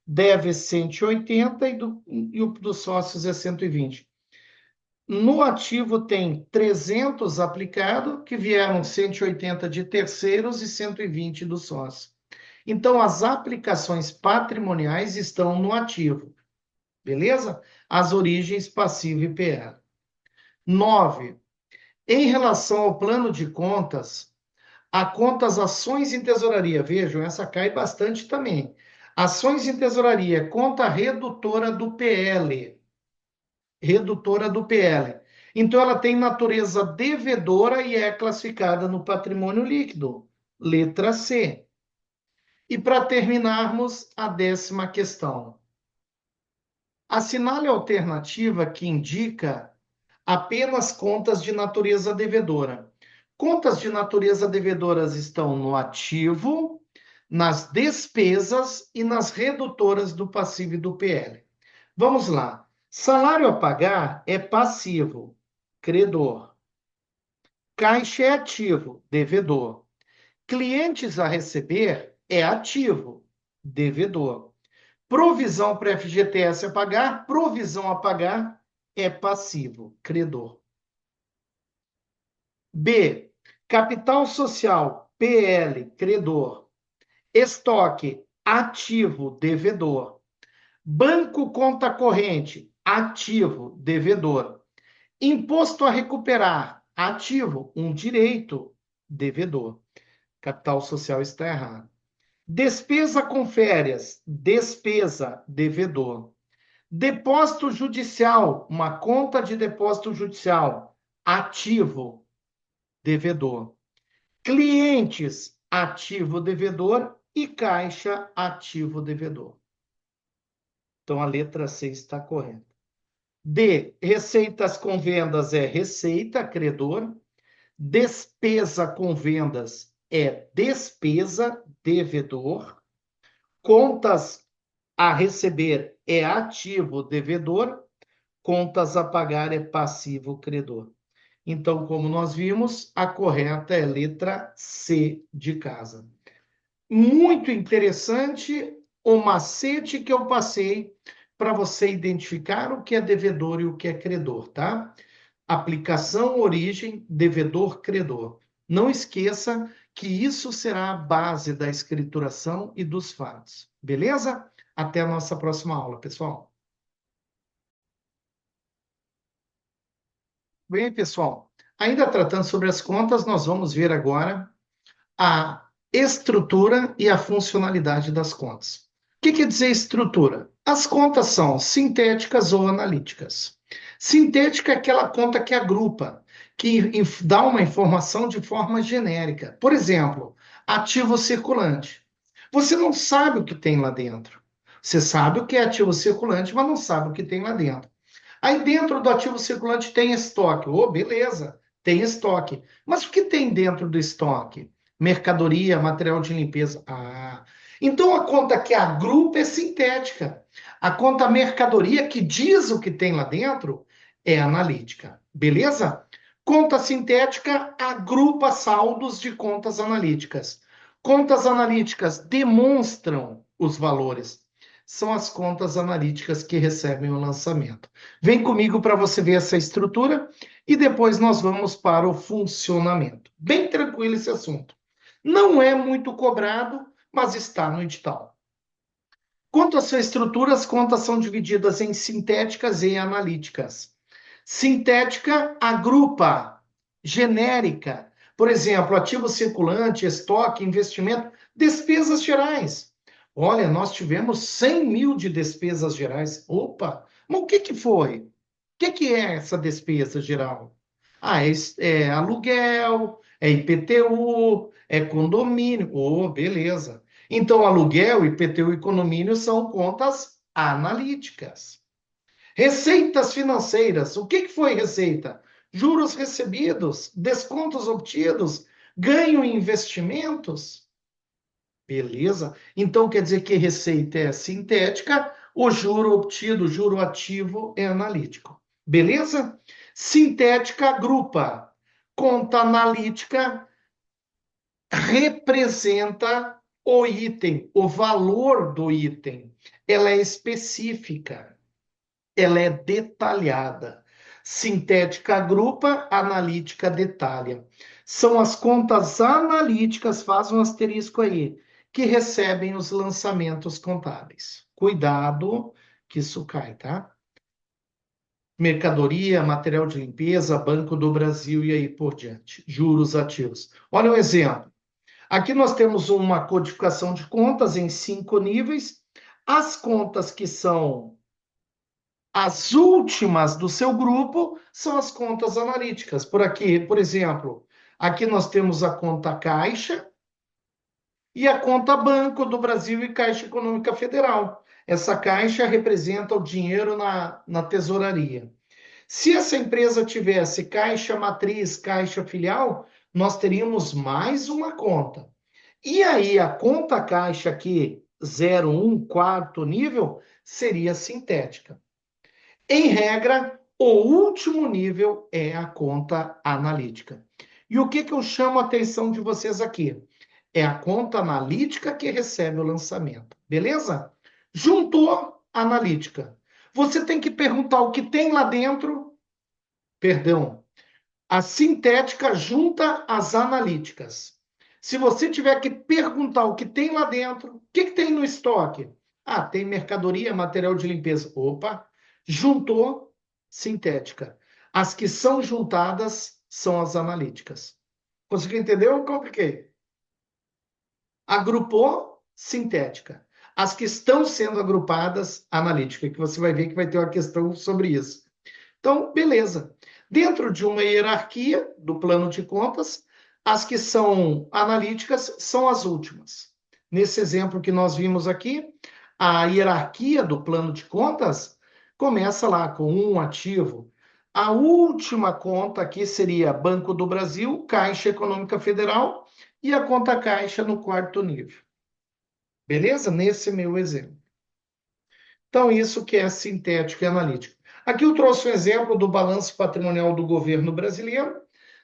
Deve 180 e o dos sócios é 120. No ativo tem 300 aplicado, que vieram 180 de terceiros e 120 do sócio. Então, as aplicações patrimoniais estão no ativo, beleza? As origens passivo e PL. 9. Em relação ao plano de contas, a contas ações em tesouraria, vejam, essa cai bastante também. Ações em tesouraria, conta redutora do PL. Redutora do PL. Então, ela tem natureza devedora e é classificada no patrimônio líquido. Letra C. E para terminarmos, a 10ª questão. Assinale a alternativa que indica apenas contas de natureza devedora. Contas de natureza devedoras estão no ativo, nas despesas e nas redutoras do passivo e do PL. Vamos lá. Salário a pagar é passivo, credor. Caixa é ativo, devedor. Clientes a receber é ativo, devedor. Provisão para FGTS a pagar, provisão a pagar é passivo, credor. B. Capital social, PL, credor. Estoque, ativo, devedor. Banco conta corrente, ativo, devedor. Imposto a recuperar, ativo, um direito, devedor. Capital social está errado. Despesa com férias, despesa, devedor. Depósito judicial, uma conta de depósito judicial, ativo, devedor. Clientes, ativo, devedor. E caixa, ativo, devedor. Então, a letra C está correta. D, receitas com vendas é receita, credor. Despesa com vendas é despesa, devedor. Contas a receber é ativo, devedor. Contas a pagar é passivo, credor. Então, como nós vimos, a correta é letra C de casa. Muito interessante o macete que eu passei para você identificar o que é devedor e o que é credor, tá? Aplicação, origem, devedor, credor. Não esqueça que isso será a base da escrituração e dos fatos. Beleza? Até a nossa próxima aula, pessoal. Bem, pessoal, ainda tratando sobre as contas, nós vamos ver agora a estrutura e a funcionalidade das contas. O que quer dizer estrutura? As contas são sintéticas ou analíticas. Sintética é aquela conta que agrupa, que dá uma informação de forma genérica. Por exemplo, ativo circulante. Você não sabe o que tem lá dentro. Você sabe o que é ativo circulante, mas não sabe o que tem lá dentro. Aí dentro do ativo circulante tem estoque. Oh, beleza, tem estoque. Mas o que tem dentro do estoque? Mercadoria, material de limpeza. Ah, então a conta que agrupa é sintética. A conta mercadoria, que diz o que tem lá dentro, é analítica. Beleza? Conta sintética agrupa saldos de contas analíticas. Contas analíticas demonstram os valores. São as contas analíticas que recebem o lançamento. Vem comigo para você ver essa estrutura e depois nós vamos para o funcionamento. Bem tranquilo esse assunto. Não é muito cobrado, mas está no edital. Quanto à sua estrutura, as contas são divididas em sintéticas e analíticas. Sintética agrupa, genérica, Por exemplo, ativo circulante, estoque, investimento, despesas gerais. Olha, nós tivemos 100 mil de despesas gerais. Opa, mas o que que foi? O que que é essa despesa geral? Ah, é aluguel, é IPTU, é condomínio. Oh, beleza. Então, aluguel, IPTU e condomínio são contas analíticas. Receitas financeiras. O que que foi receita? Juros recebidos, descontos obtidos, ganho em investimentos. Beleza? Então quer dizer que receita é sintética, o juro obtido, o juro ativo é analítico. Beleza? Sintética agrupa. Conta analítica representa o item, o valor do item. Ela é específica, ela é detalhada. Sintética agrupa, analítica detalha. São as contas analíticas, faz um asterisco aí, que recebem os lançamentos contábeis. Cuidado que isso cai, tá? Mercadoria, material de limpeza, Banco do Brasil e aí por diante. Juros ativos. Olha um exemplo. Aqui nós temos uma codificação de contas em 5 níveis. As contas que são as últimas do seu grupo são as contas analíticas. Por aqui, por exemplo, aqui nós temos a conta Caixa e a conta Banco do Brasil e Caixa Econômica Federal. Essa caixa representa o dinheiro na tesouraria. Se essa empresa tivesse caixa matriz, caixa filial, nós teríamos mais uma conta. E aí, a conta caixa aqui, 01, quarto nível, seria sintética. Em regra, o último nível é a conta analítica. E o que que eu chamo a atenção de vocês aqui? É a conta analítica que recebe o lançamento, beleza? Juntou analítica. Você tem que perguntar o que tem lá dentro, perdão, a sintética junta as analíticas. Se você tiver que perguntar o que tem lá dentro, o que que tem no estoque? Ah, tem mercadoria, material de limpeza. Opa, juntou, sintética. As que são juntadas são as analíticas. Conseguiu entender ou compliquei? Agrupou, sintética. As que estão sendo agrupadas, analítica, que você vai ver que vai ter uma questão sobre isso. Então, beleza. Dentro de uma hierarquia do plano de contas, as que são analíticas são as últimas. Nesse exemplo que nós vimos aqui, a hierarquia do plano de contas começa lá com um ativo. A última conta aqui seria Banco do Brasil, Caixa Econômica Federal e a conta Caixa no quarto nível. Beleza? Nesse meu exemplo. Então, isso que é sintético e analítico. Aqui eu trouxe um exemplo do balanço patrimonial do governo brasileiro.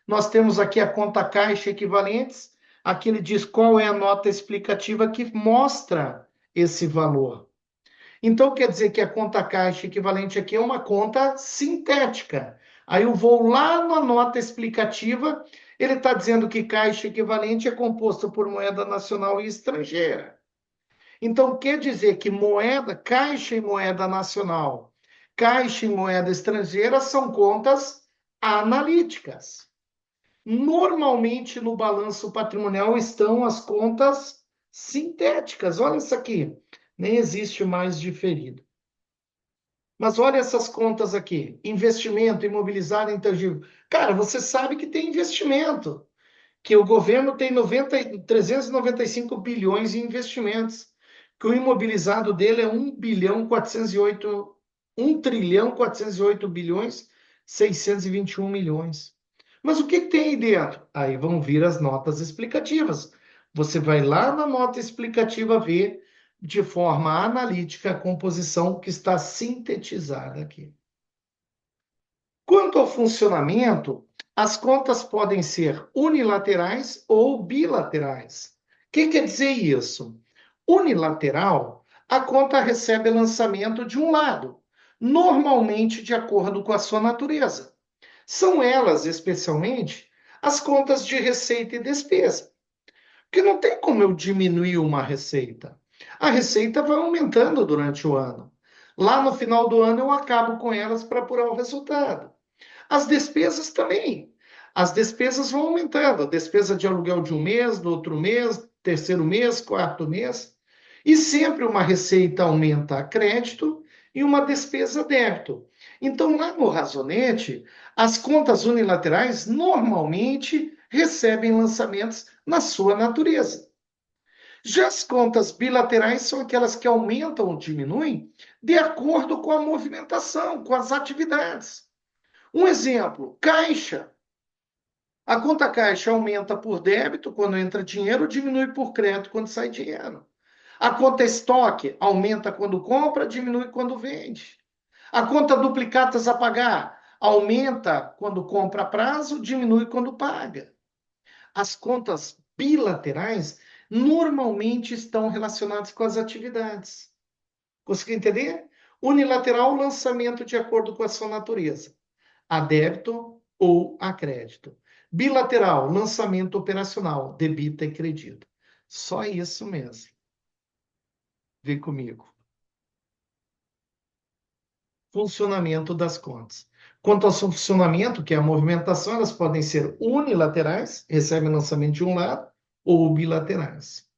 Nós temos aqui a conta caixa equivalentes. Aqui ele diz qual é a nota explicativa que mostra esse valor. Então, quer dizer que a conta caixa equivalente aqui é uma conta sintética. Aí eu vou lá na nota explicativa, ele está dizendo que caixa equivalente é composto por moeda nacional e estrangeira. Então, quer dizer que moeda, caixa e moeda nacional, caixa e moeda estrangeira são contas analíticas. Normalmente, no balanço patrimonial estão as contas sintéticas. Olha isso aqui, nem existe mais diferido. Mas olha essas contas aqui: investimento, imobilizado, intangível. Cara, você sabe que tem investimento, que o governo tem 395 bilhões em investimentos, que o imobilizado dele é 1 trilhão 408 bilhões 621 milhões. Mas o que tem aí dentro? Aí vão vir as notas explicativas. Você vai lá na nota explicativa ver de forma analítica a composição que está sintetizada aqui. Quanto ao funcionamento, as contas podem ser unilaterais ou bilaterais. O que quer dizer isso? Unilateral, a conta recebe lançamento de um lado, normalmente de acordo com a sua natureza. São elas, especialmente, as contas de receita e despesa. Porque não tem como eu diminuir uma receita. A receita vai aumentando durante o ano. Lá no final do ano eu acabo com elas para apurar o resultado. As despesas também. as despesas vão aumentando. A despesa de aluguel de um mês, do outro mês, terceiro mês, quarto mês. E sempre uma receita aumenta a crédito e uma despesa a débito. Então, lá no Razonete, as contas unilaterais normalmente recebem lançamentos na sua natureza. Já as contas bilaterais são aquelas que aumentam ou diminuem de acordo com a movimentação, com as atividades. Um exemplo, caixa. A conta caixa aumenta por débito quando entra dinheiro, diminui por crédito quando sai dinheiro. A conta estoque aumenta quando compra, diminui quando vende. A conta duplicatas a pagar aumenta quando compra a prazo, diminui quando paga. As contas bilaterais normalmente estão relacionadas com as atividades. Conseguiu entender? Unilateral, lançamento de acordo com a sua natureza, a débito ou a crédito. Bilateral, lançamento operacional, debita e credita. Só isso mesmo. Vem comigo. Funcionamento das contas. Quanto ao funcionamento, que é a movimentação, elas podem ser unilaterais, recebem lançamento de um lado, ou bilaterais.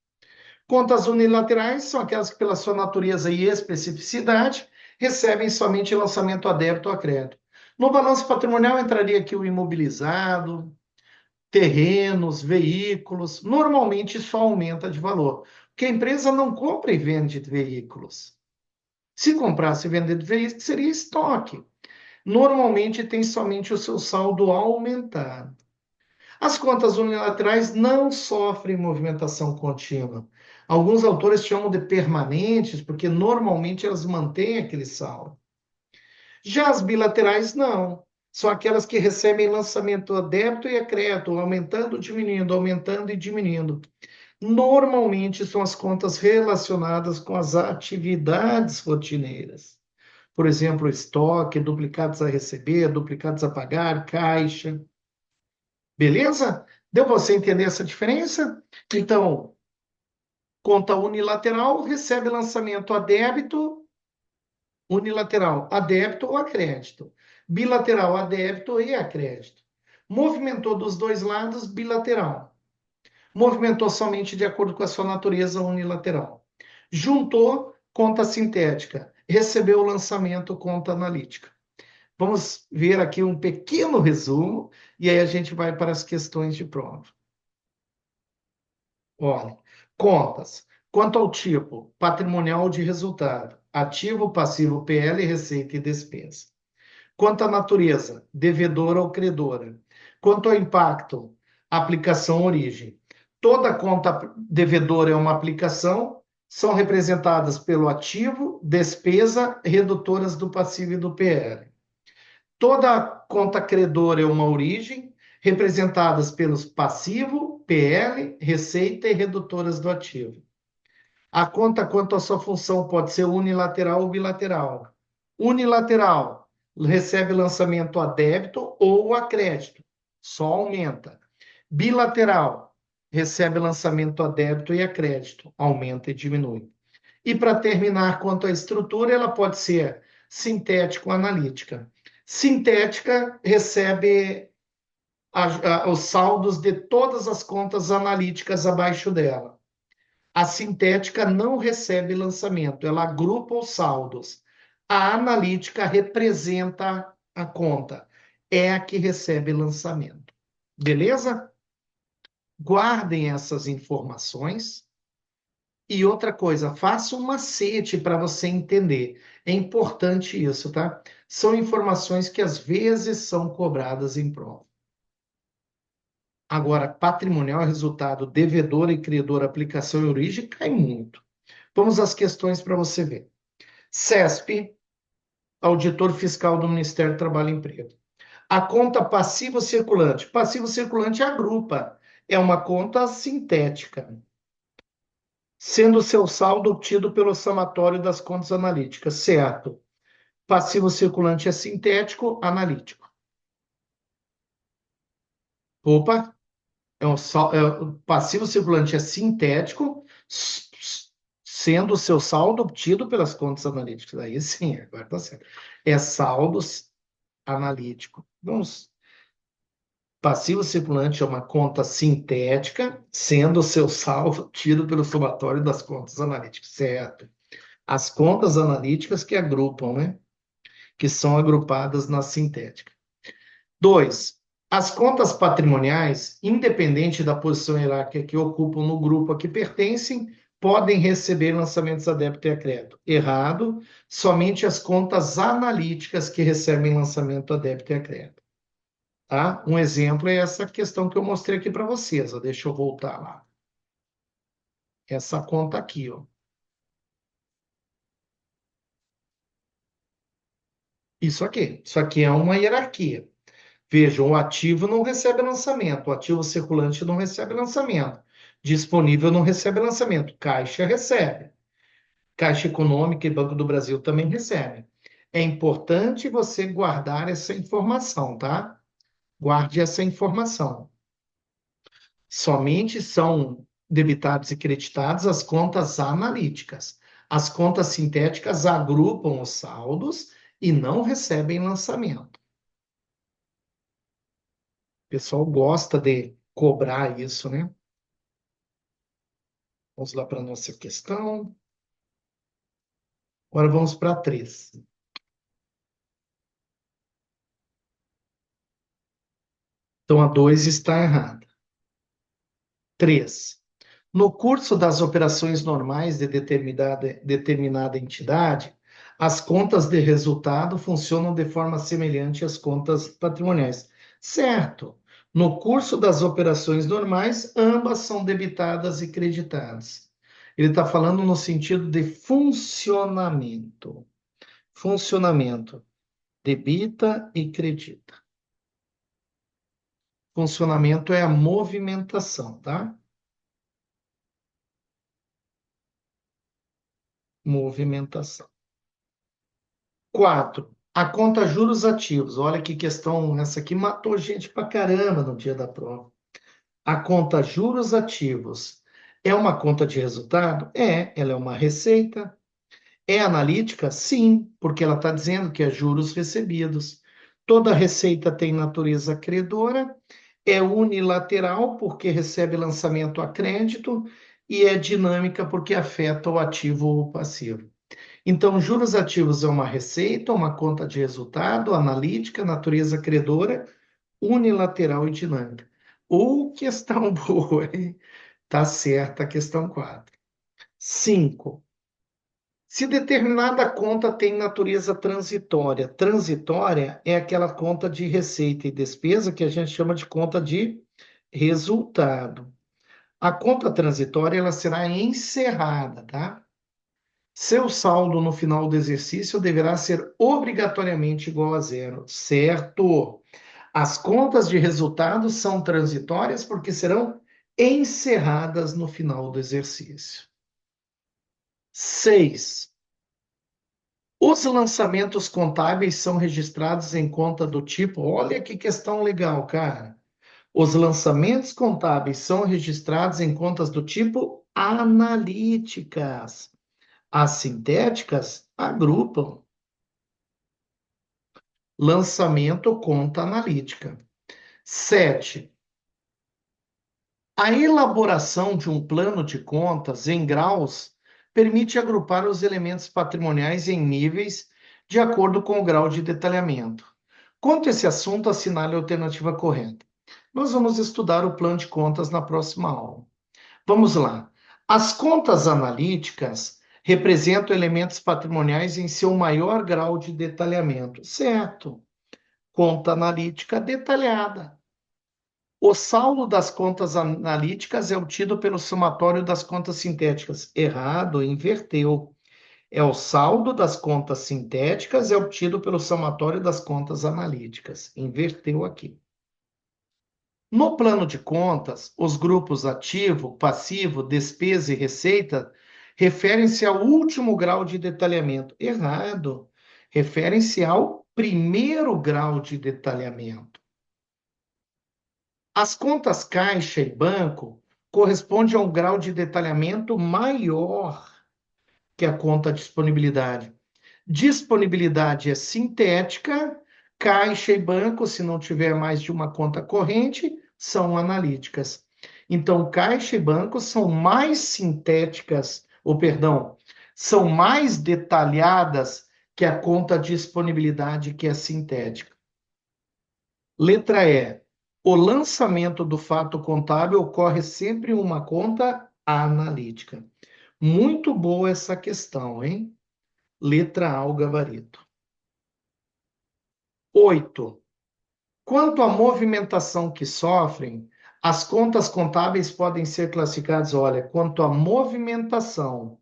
Contas unilaterais são aquelas que, pela sua natureza e especificidade, recebem somente lançamento a débito ou a crédito. No balanço patrimonial entraria aqui o imobilizado, terrenos, veículos. Normalmente só aumenta de valor, porque a empresa não compra e vende veículos. Se comprasse e vender veículos, seria estoque. Normalmente tem somente o seu saldo aumentado. As contas unilaterais não sofrem movimentação contínua. Alguns autores chamam de permanentes, porque normalmente elas mantêm aquele saldo. Já as bilaterais, não. São aquelas que recebem lançamento a débito e a crédito, aumentando e diminuindo. Normalmente são as contas relacionadas com as atividades rotineiras. Por exemplo, estoque, duplicados a receber, duplicados a pagar, caixa. Beleza? Deu para você entender essa diferença? Então, conta unilateral recebe lançamento a débito, unilateral a débito ou a crédito. Bilateral a débito e a crédito. Movimentou dos dois lados, bilateral. Movimentou somente de acordo com a sua natureza, unilateral. Juntou, conta sintética. Recebeu o lançamento, conta analítica. Vamos ver aqui um pequeno resumo e aí a gente vai para as questões de prova. Olha, contas. Quanto ao tipo, patrimonial de resultado, ativo, passivo, PL, receita e despesa. Quanto à natureza, devedora ou credora. Quanto ao impacto, aplicação origem. Toda conta devedora é uma aplicação, são representadas pelo ativo, despesa, redutoras do passivo e do PL. Toda conta credora é uma origem, representadas pelos passivo, PL, receita e redutoras do ativo. A conta quanto à sua função pode ser unilateral ou bilateral. Unilateral, recebe lançamento a débito ou a crédito, só aumenta. Bilateral, recebe lançamento a débito e a crédito, aumenta e diminui. E para terminar, quanto à estrutura, ela pode ser sintética ou analítica. Sintética recebe os saldos de todas as contas analíticas abaixo dela. A sintética não recebe lançamento, ela agrupa os saldos. A analítica representa a conta, é a que recebe lançamento. Beleza? Guardem essas informações. E outra coisa, faça um macete para você entender. É importante isso, tá? São informações que às vezes são cobradas em prova. Agora, patrimonial é resultado, devedor e credor, aplicação e origem, cai muito. Vamos às questões para você ver. CESP, auditor fiscal do Ministério do Trabalho e Emprego. A conta passivo circulante. Passivo circulante agrupa. É uma conta sintética, sendo seu saldo obtido pelo somatório das contas analíticas, certo? Passivo circulante é sintético, analítico. Opa, o passivo circulante é sintético, sendo o seu saldo obtido pelas contas analíticas. Aí sim, agora tá certo. É saldo analítico. Vamos Passivo circulante é uma conta sintética, sendo o seu saldo tido pelo somatório das contas analíticas, certo? As contas analíticas que agrupam, né? Que são agrupadas na sintética. 2. As contas patrimoniais, independente da posição hierárquica que ocupam no grupo a que pertencem, podem receber lançamentos a débito e a crédito. Errado, somente as contas analíticas que recebem lançamento a débito e a crédito. Tá? Um exemplo é essa questão que eu mostrei aqui para vocês. Ó. Deixa eu voltar lá. Essa conta aqui, ó. Isso aqui é uma hierarquia. Vejam, o ativo não recebe lançamento, o ativo circulante não recebe lançamento, disponível não recebe lançamento, Caixa recebe, Caixa Econômica e Banco do Brasil também recebem. É importante você guardar essa informação, tá? Guarde essa informação. Somente são debitados e creditados as contas analíticas. As contas sintéticas agrupam os saldos e não recebem lançamento. O pessoal gosta de cobrar isso, né? Vamos lá para a nossa questão. Agora vamos para 3. Então, a 2 está errada. 3. No curso das operações normais de determinada entidade, as contas de resultado funcionam de forma semelhante às contas patrimoniais. Certo. No curso das operações normais, ambas são debitadas e creditadas. Ele está falando no sentido de funcionamento. Funcionamento. Debita e credita. Funcionamento é a movimentação, tá? Movimentação. 4. A conta juros ativos. Olha que questão, essa aqui matou gente pra caramba no dia da prova. A conta juros ativos é uma conta de resultado? É, ela é uma receita. É analítica? Sim, porque ela está dizendo que é juros recebidos. Toda receita tem natureza credora, é unilateral, porque recebe lançamento a crédito, e é dinâmica, porque afeta o ativo ou o passivo. Então, juros ativos é uma receita, uma conta de resultado, analítica, natureza credora, unilateral e dinâmica. Ou questão boa, hein? Tá certa a questão 4. 5. Se determinada conta tem natureza transitória, transitória é aquela conta de receita e despesa que a gente chama de conta de resultado. A conta transitória ela será encerrada, tá? Seu saldo no final do exercício deverá ser obrigatoriamente igual a zero, certo? As contas de resultado são transitórias porque serão encerradas no final do exercício. 6. Os lançamentos contábeis são registrados em conta do tipo. Olha que questão legal, cara. Os lançamentos contábeis são registrados em contas do tipo analíticas. As sintéticas agrupam. Lançamento conta analítica. 7. A elaboração de um plano de contas em graus permite agrupar os elementos patrimoniais em níveis de acordo com o grau de detalhamento. Quanto a esse assunto, assinale a alternativa correta. Nós vamos estudar o plano de contas na próxima aula. Vamos lá. As contas analíticas representam elementos patrimoniais em seu maior grau de detalhamento. Certo. Conta analítica detalhada. O saldo das contas analíticas é obtido pelo somatório das contas sintéticas. Errado, inverteu. É o saldo das contas sintéticas é obtido pelo somatório das contas analíticas. Inverteu aqui. No plano de contas, os grupos ativo, passivo, despesa e receita referem-se ao último grau de detalhamento. Errado. Referem-se ao primeiro grau de detalhamento. As contas caixa e banco correspondem a um grau de detalhamento maior que a conta disponibilidade. Disponibilidade é sintética, Caixa e banco, se não tiver mais de uma conta corrente, são analíticas. Então, caixa e banco são mais sintéticas, ou perdão, são mais detalhadas que a conta disponibilidade, que é sintética. Letra E. O lançamento do fato contábil ocorre sempre em uma conta analítica. Muito boa essa questão, hein? Letra A, o gabarito. 8. Quanto à movimentação que sofrem, as contas contábeis podem ser classificadas, olha, quanto à movimentação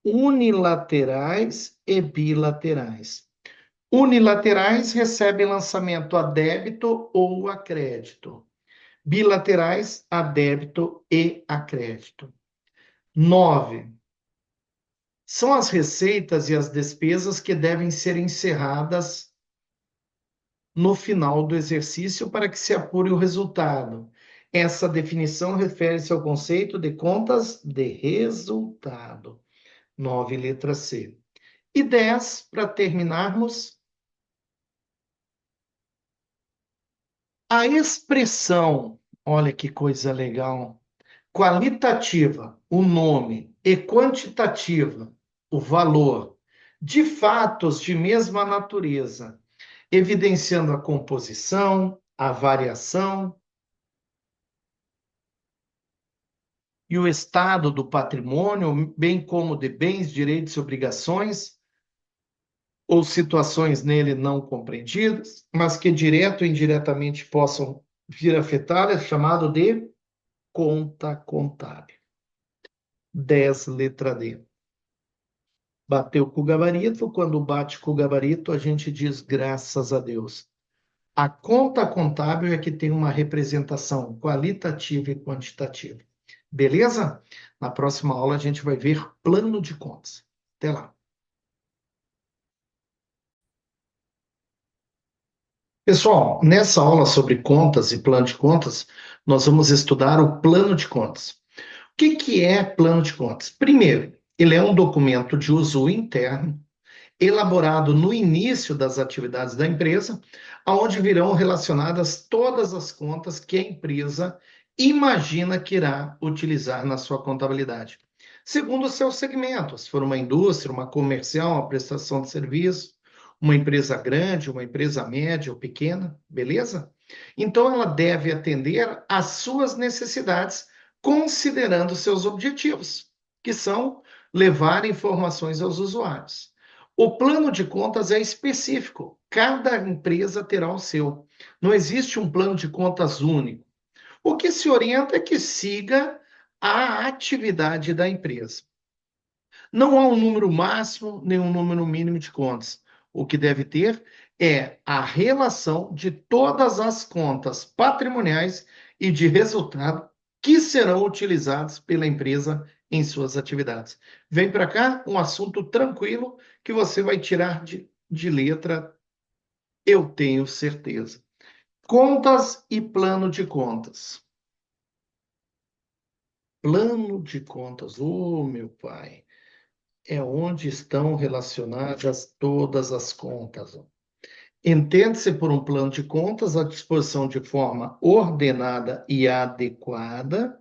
unilaterais e bilaterais. Unilaterais recebem lançamento a débito ou a crédito. Bilaterais a débito e a crédito. 9. São as receitas e as despesas que devem ser encerradas no final do exercício para que se apure o resultado. Essa definição refere-se ao conceito de contas de resultado. 9, letra C. E 10, para terminarmos, a expressão, olha que coisa legal, qualitativa, o nome, e quantitativa, o valor, de fatos de mesma natureza, evidenciando a composição, a variação e o estado do patrimônio, bem como de bens, direitos e obrigações, ou situações nele não compreendidas, mas que direto ou indiretamente possam vir a afetar, é chamado de conta contábil. 10, letra D. Bateu com o gabarito, quando bate com o gabarito, a gente diz graças a Deus. A conta contábil é que tem uma representação qualitativa e quantitativa. Beleza? Na próxima aula a gente vai ver plano de contas. Até lá. Pessoal, nessa aula sobre contas e plano de contas, nós vamos estudar o plano de contas. O que é plano de contas? Primeiro, ele é um documento de uso interno, elaborado no início das atividades da empresa, onde virão relacionadas todas as contas que a empresa imagina que irá utilizar na sua contabilidade. Segundo o seu segmento, se for uma indústria, uma comercial, uma prestação de serviço, uma empresa grande, uma empresa média ou pequena, beleza? Então, ela deve atender às suas necessidades, considerando seus objetivos, que são levar informações aos usuários. O plano de contas é específico, cada empresa terá o seu. Não existe um plano de contas único. O que se orienta é que siga a atividade da empresa. Não há um número máximo nem um número mínimo de contas. O que deve ter é a relação de todas as contas patrimoniais e de resultado que serão utilizados pela empresa em suas atividades. Vem para cá um assunto tranquilo que você vai tirar de letra, eu tenho certeza. Contas e plano de contas. Plano de contas, oh meu pai, é onde estão relacionadas todas as contas. Entende-se por um plano de contas a disposição de forma ordenada e adequada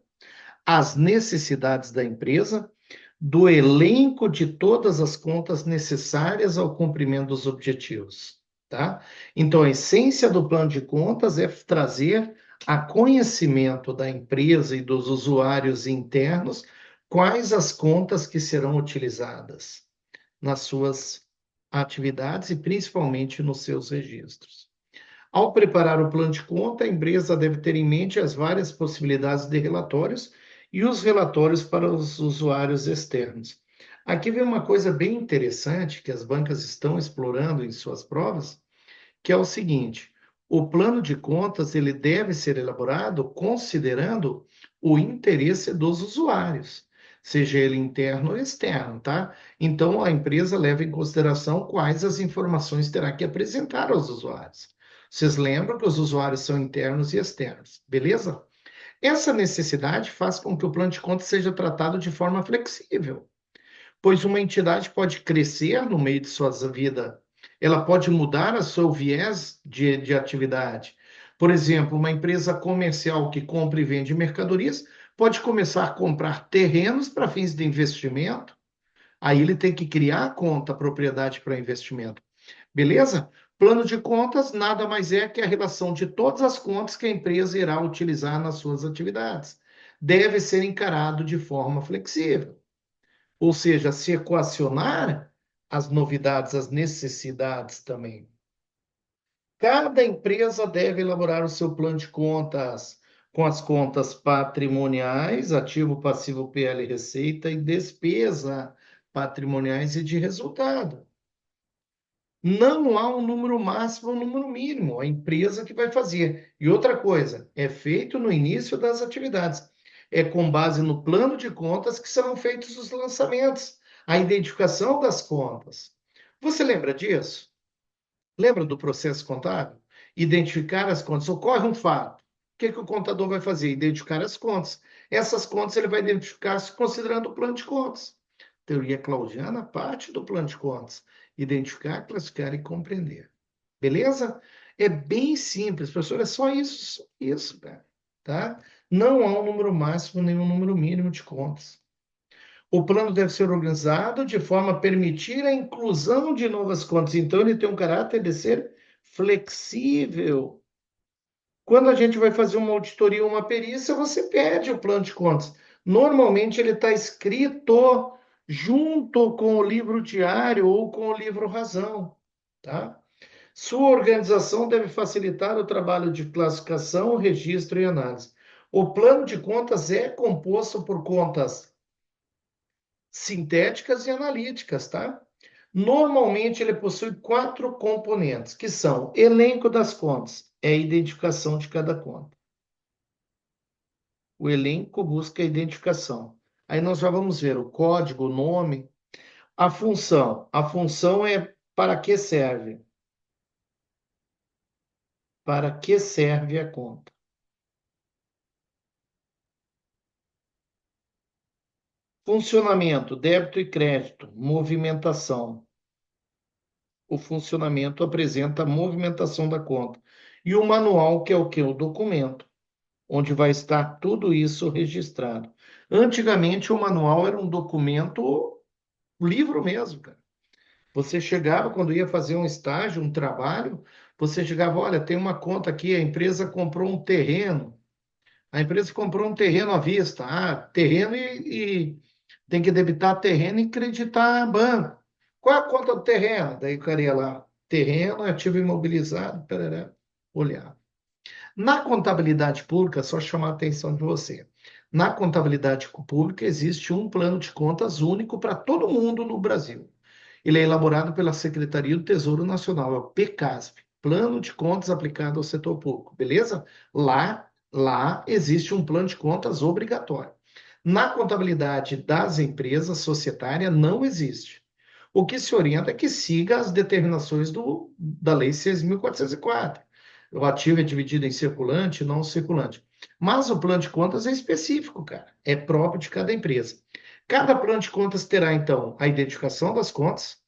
às necessidades da empresa, do elenco de todas as contas necessárias ao cumprimento dos objetivos, tá? Então, a essência do plano de contas é trazer a conhecimento da empresa e dos usuários internos quais as contas que serão utilizadas nas suas atividades e principalmente nos seus registros. Ao preparar o plano de conta, a empresa deve ter em mente as várias possibilidades de relatórios e os relatórios para os usuários externos. Aqui vem uma coisa bem interessante que as bancas estão explorando em suas provas, que é o seguinte: o plano de contas ele deve ser elaborado considerando o interesse dos usuários, seja ele interno ou externo, tá? Então a empresa leva em consideração quais as informações terá que apresentar aos usuários. Vocês lembram que os usuários são internos e externos, beleza? Essa necessidade faz com que o plano de contas seja tratado de forma flexível, pois uma entidade pode crescer no meio de sua vida ela pode mudar o seu viés de atividade. Por exemplo, uma empresa comercial que compra e vende mercadorias pode começar a comprar terrenos para fins de investimento. Aí ele tem que criar a conta propriedade para investimento. Beleza? Plano de contas nada mais é que a relação de todas as contas que a empresa irá utilizar nas suas atividades. Deve ser encarado de forma flexível, ou seja, se equacionar as novidades, as necessidades também. Cada empresa deve elaborar o seu plano de contas com as contas patrimoniais, ativo, passivo, PL, receita e despesa patrimoniais e de resultado. Não há um número máximo ou um número mínimo, a empresa que vai fazer. E outra coisa, é feito no início das atividades. É com base no plano de contas que serão feitos os lançamentos, a identificação das contas. Você lembra disso? Lembra do processo contábil? Identificar as contas. Ocorre um fato. O que o contador vai fazer? Identificar as contas. Essas contas ele vai identificar considerando o plano de contas. Teoria claudiana, parte do plano de contas. Identificar, classificar e compreender. Beleza? É bem simples, professor. É só isso, cara. Tá? Não há um número máximo nem um número mínimo de contas. O plano deve ser organizado de forma a permitir a inclusão de novas contas. Então, ele tem um caráter de ser flexível. Quando a gente vai fazer uma auditoria ou uma perícia, você pede o plano de contas. Normalmente, ele está escrito junto com o livro diário ou com o livro razão, tá? Sua organização deve facilitar o trabalho de classificação, registro e análise. O plano de contas é composto por contas sintéticas e analíticas, tá? Normalmente ele possui quatro componentes, que são elenco das contas, é a identificação de cada conta. O elenco busca a identificação. Aí nós já vamos ver o código, o nome, a função. A função é para que serve? Para que serve a conta? Funcionamento, débito e crédito, movimentação. O funcionamento apresenta a movimentação da conta. E o manual, que é o que? O documento, onde vai estar tudo isso registrado. Antigamente, o manual era um documento, livro mesmo, cara. Você chegava, quando ia fazer um estágio, um trabalho, você chegava, olha, tem uma conta aqui, a empresa comprou um terreno. A empresa comprou um terreno à vista. Ah, terreno e tem que debitar terreno e creditar banco. Qual é a conta do terreno? Daí o cara ia lá, terreno, ativo imobilizado, pereré, olhar. Na contabilidade pública, só chamar a atenção de você. Na contabilidade pública existe um plano de contas único para todo mundo no Brasil. Ele é elaborado pela Secretaria do Tesouro Nacional, é o PCASP, Plano de Contas Aplicado ao Setor Público, beleza? Lá existe um plano de contas obrigatório. Na contabilidade das empresas societárias não existe. O que se orienta é que siga as determinações da Lei 6.404. O ativo é dividido em circulante e não circulante. Mas o plano de contas é específico, cara. É próprio de cada empresa. Cada plano de contas terá, então, a identificação das contas,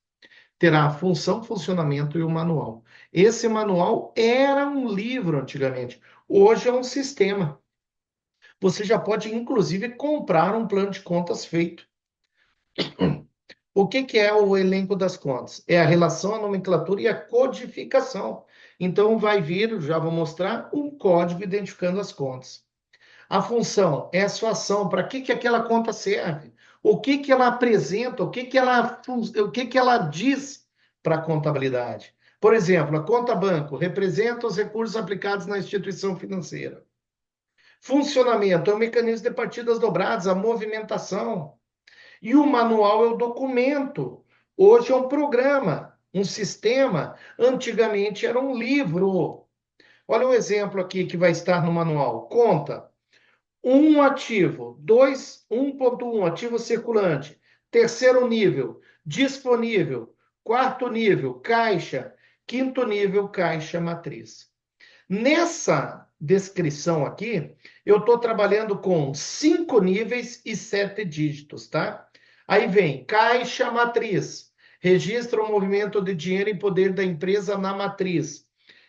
terá a função, funcionamento e o manual. Esse manual era um livro antigamente. Hoje é um sistema. Você já pode, inclusive, comprar um plano de contas feito. O que é o elenco das contas? É a relação, a nomenclatura e a codificação. Então, vai vir, já vou mostrar, um código identificando as contas. A função é a sua ação, para que aquela conta serve? O que ela apresenta? O que ela diz para a contabilidade? Por exemplo, a conta banco representa os recursos aplicados na instituição financeira. Funcionamento é o mecanismo de partidas dobradas, a movimentação. E o manual é o documento. Hoje é um programa, um sistema. Antigamente era um livro. Olha um exemplo aqui que vai estar no manual. Conta. Um ativo, 1.1, ativo circulante. Terceiro nível, disponível. Quarto nível, caixa. Quinto nível, caixa matriz. Nessa descrição aqui, eu estou trabalhando com 5 níveis e 7 dígitos, tá? Aí vem caixa matriz. Registra o movimento de dinheiro em poder da empresa na matriz.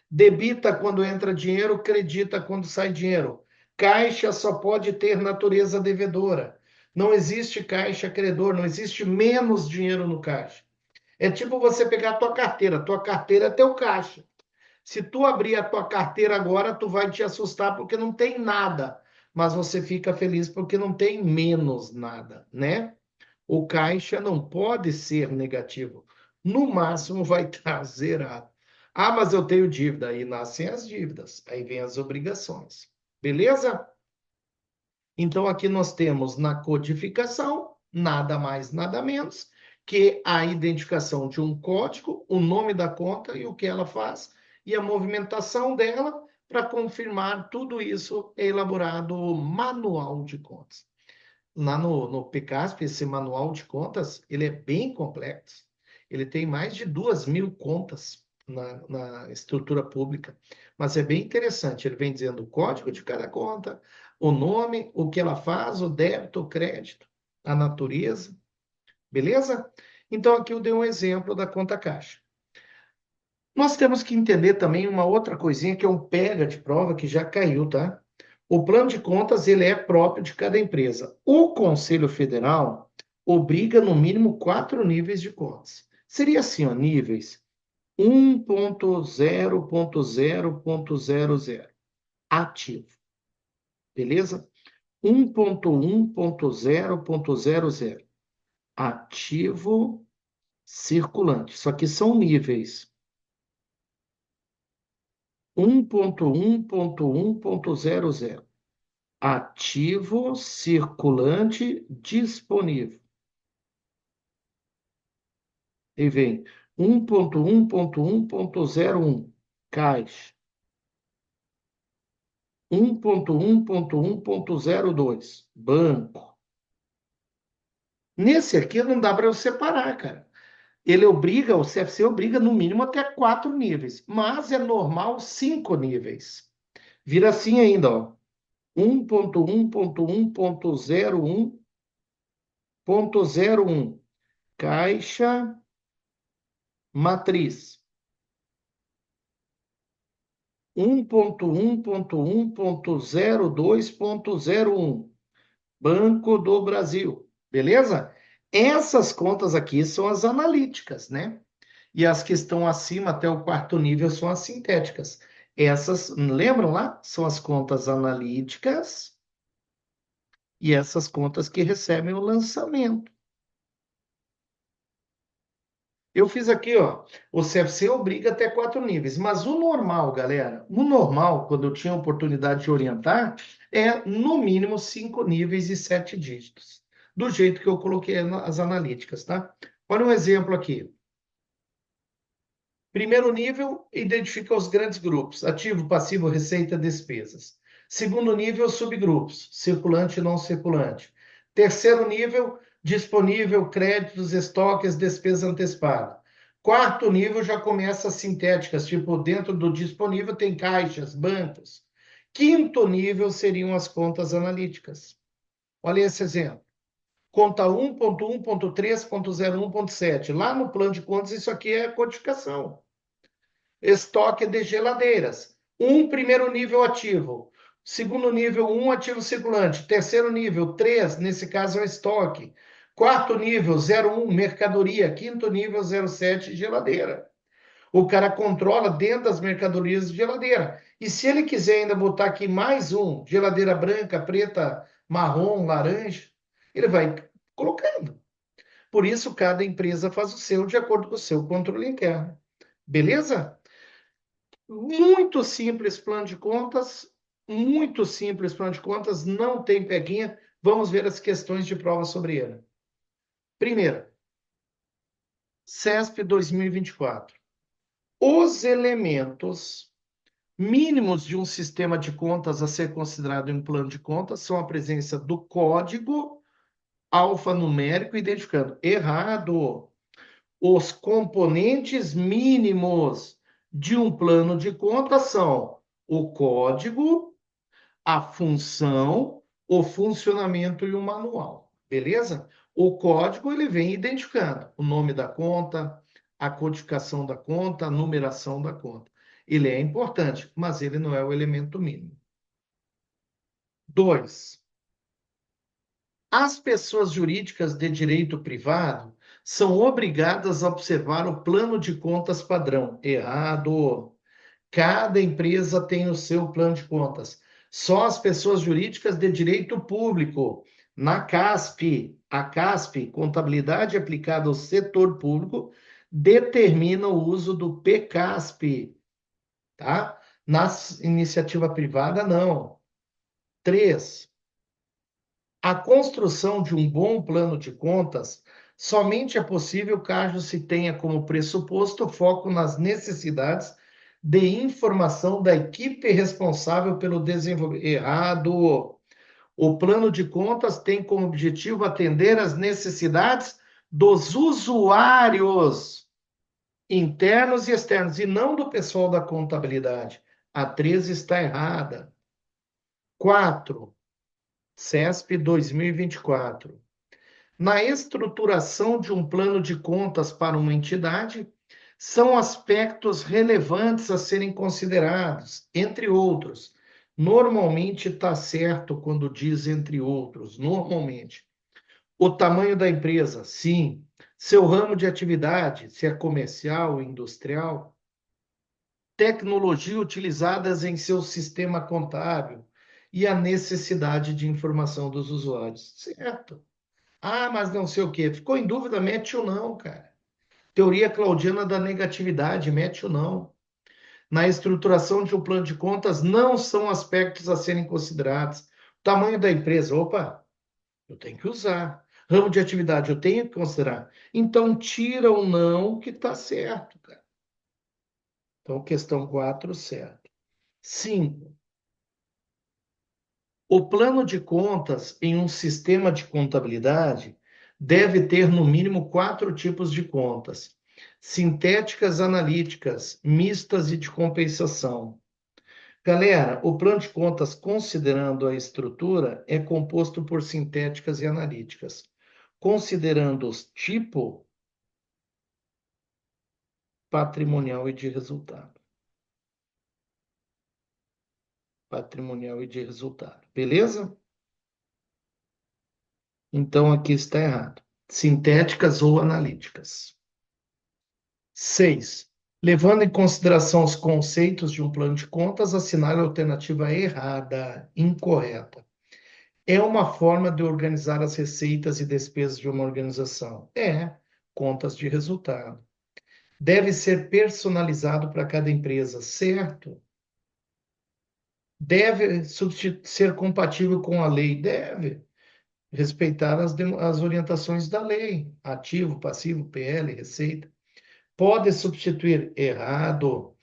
Debita quando entra dinheiro, credita quando sai dinheiro. Caixa só pode ter natureza devedora. Não existe caixa credor, não existe menos dinheiro no caixa. É tipo você pegar a tua carteira é teu caixa. Se tu abrir a tua carteira agora, tu vai te assustar porque não tem nada, mas você fica feliz porque não tem menos nada, né? O caixa não pode ser negativo. No máximo vai estar zerado. Ah, mas eu tenho dívida. Aí nascem as dívidas. Aí vem as obrigações. Beleza? Então aqui nós temos na codificação, nada mais, nada menos, que a identificação de um código, o nome da conta e o que ela faz, e a movimentação dela. Para confirmar tudo isso é elaborado o manual de contas. Lá no PCASP, esse manual de contas, ele é bem complexo. Ele tem mais de 2.000 contas na estrutura pública. Mas é bem interessante. Ele vem dizendo o código de cada conta, o nome, o que ela faz, o débito, o crédito, a natureza. Beleza? Então, aqui eu dei um exemplo da conta caixa. Nós temos que entender também uma outra coisinha que é um pega de prova que já caiu, tá? O plano de contas ele é próprio de cada empresa. O Conselho Federal obriga no mínimo 4 níveis de contas. Seria assim, ó, níveis 1.0.0.00 ativo, beleza? 1.1.0.00 ativo circulante. Isso aqui são níveis. 1.1.1.00 ativo circulante disponível. E vem 1.1.1.01 caixa. 1.1.1.02 banco. Nesse aqui não dá para eu separar, cara. Ele obriga, o CFC obriga no mínimo até 4 níveis, mas é normal 5 níveis. Vira assim ainda, ó. 1.1.1.01.01 caixa matriz. 1.1.1.02.01 Banco do Brasil. Beleza? Essas contas aqui são as analíticas, né? E as que estão acima até o 4º nível são as sintéticas. Essas, lembram lá? São as contas analíticas e essas contas que recebem o lançamento. Eu fiz aqui, ó, o CFC obriga até 4 níveis, mas o normal, galera, o normal, quando eu tinha a oportunidade de orientar, é no mínimo 5 níveis e 7 dígitos, do jeito que eu coloquei as analíticas, tá? Olha um exemplo aqui. Primeiro nível, identifica os grandes grupos, ativo, passivo, receita, despesas. Segundo nível, subgrupos, circulante e não circulante. Terceiro nível, disponível, créditos, estoques, despesa antecipada. Quarto nível já começa as sintéticas, tipo, dentro do disponível tem caixas, bancos. Quinto nível seriam as contas analíticas. Olha esse exemplo. Conta 1.1.3.01.7. Lá no plano de contas, isso aqui é codificação. Estoque de geladeiras. Primeiro nível ativo. Segundo nível, ativo circulante. Terceiro nível, 3, nesse caso é o estoque. Quarto nível, 01, mercadoria. Quinto nível, 07, geladeira. O cara controla dentro das mercadorias de geladeira. E se ele quiser ainda botar aqui mais geladeira branca, preta, marrom, laranja, ele vai colocando. Por isso, cada empresa faz o seu de acordo com o seu controle interno. Beleza? Muito simples plano de contas, muito simples plano de contas, não tem peguinha. Vamos ver as questões de prova sobre ele. Primeira, CESP 2024. Os elementos mínimos de um sistema de contas a ser considerado em um plano de contas são a presença do código alfanumérico identificando. Errado. Os componentes mínimos de um plano de contas são o código, a função, o funcionamento e o manual. Beleza? O código ele vem identificando o nome da conta, a codificação da conta, a numeração da conta. Ele é importante, mas ele não é o elemento mínimo. 2. As pessoas jurídicas de direito privado são obrigadas a observar o plano de contas padrão. Errado. Cada empresa tem o seu plano de contas. Só as pessoas jurídicas de direito público, na CASP, a CASP, Contabilidade Aplicada ao Setor Público, determina o uso do PCASP, tá? Na iniciativa privada, não. 3. A construção de um bom plano de contas somente é possível caso se tenha como pressuposto foco nas necessidades de informação da equipe responsável pelo desenvolvimento. Errado. O plano de contas tem como objetivo atender às necessidades dos usuários internos e externos, e não do pessoal da contabilidade. A 13 está errada. 4. CESP 2024. Na estruturação de um plano de contas para uma entidade, são aspectos relevantes a serem considerados, entre outros. Normalmente está certo quando diz entre outros, normalmente. O tamanho da empresa, sim. Seu ramo de atividade, se é comercial, industrial. Tecnologia utilizadas em seu sistema contábil e a necessidade de informação dos usuários. Certo. Ah, mas não sei o quê. Ficou em dúvida, mete ou não, cara. Teoria claudiana da negatividade, mete ou não. Na estruturação de um plano de contas, não são aspectos a serem considerados. Tamanho da empresa, opa, eu tenho que usar. Ramo de atividade, eu tenho que considerar. Então, tira ou não que está certo, cara. Então, questão 4, certo. 5. O plano de contas em um sistema de contabilidade deve ter no mínimo 4 tipos de contas: sintéticas, analíticas, mistas e de compensação. Galera, o plano de contas, considerando a estrutura, é composto por sintéticas e analíticas. Considerando os tipo, patrimonial e de resultado. Patrimonial e de resultado. Beleza? Então aqui está errado. Sintéticas ou analíticas. 6. Levando em consideração os conceitos de um plano de contas, assinale a alternativa errada, incorreta. É uma forma de organizar as receitas e despesas de uma organização. É, contas de resultado. Deve ser personalizado para cada empresa, certo? Deve ser compatível com a lei? Deve. Respeitar as orientações da lei. Ativo, passivo, PL, receita. Pode substituir? Errado.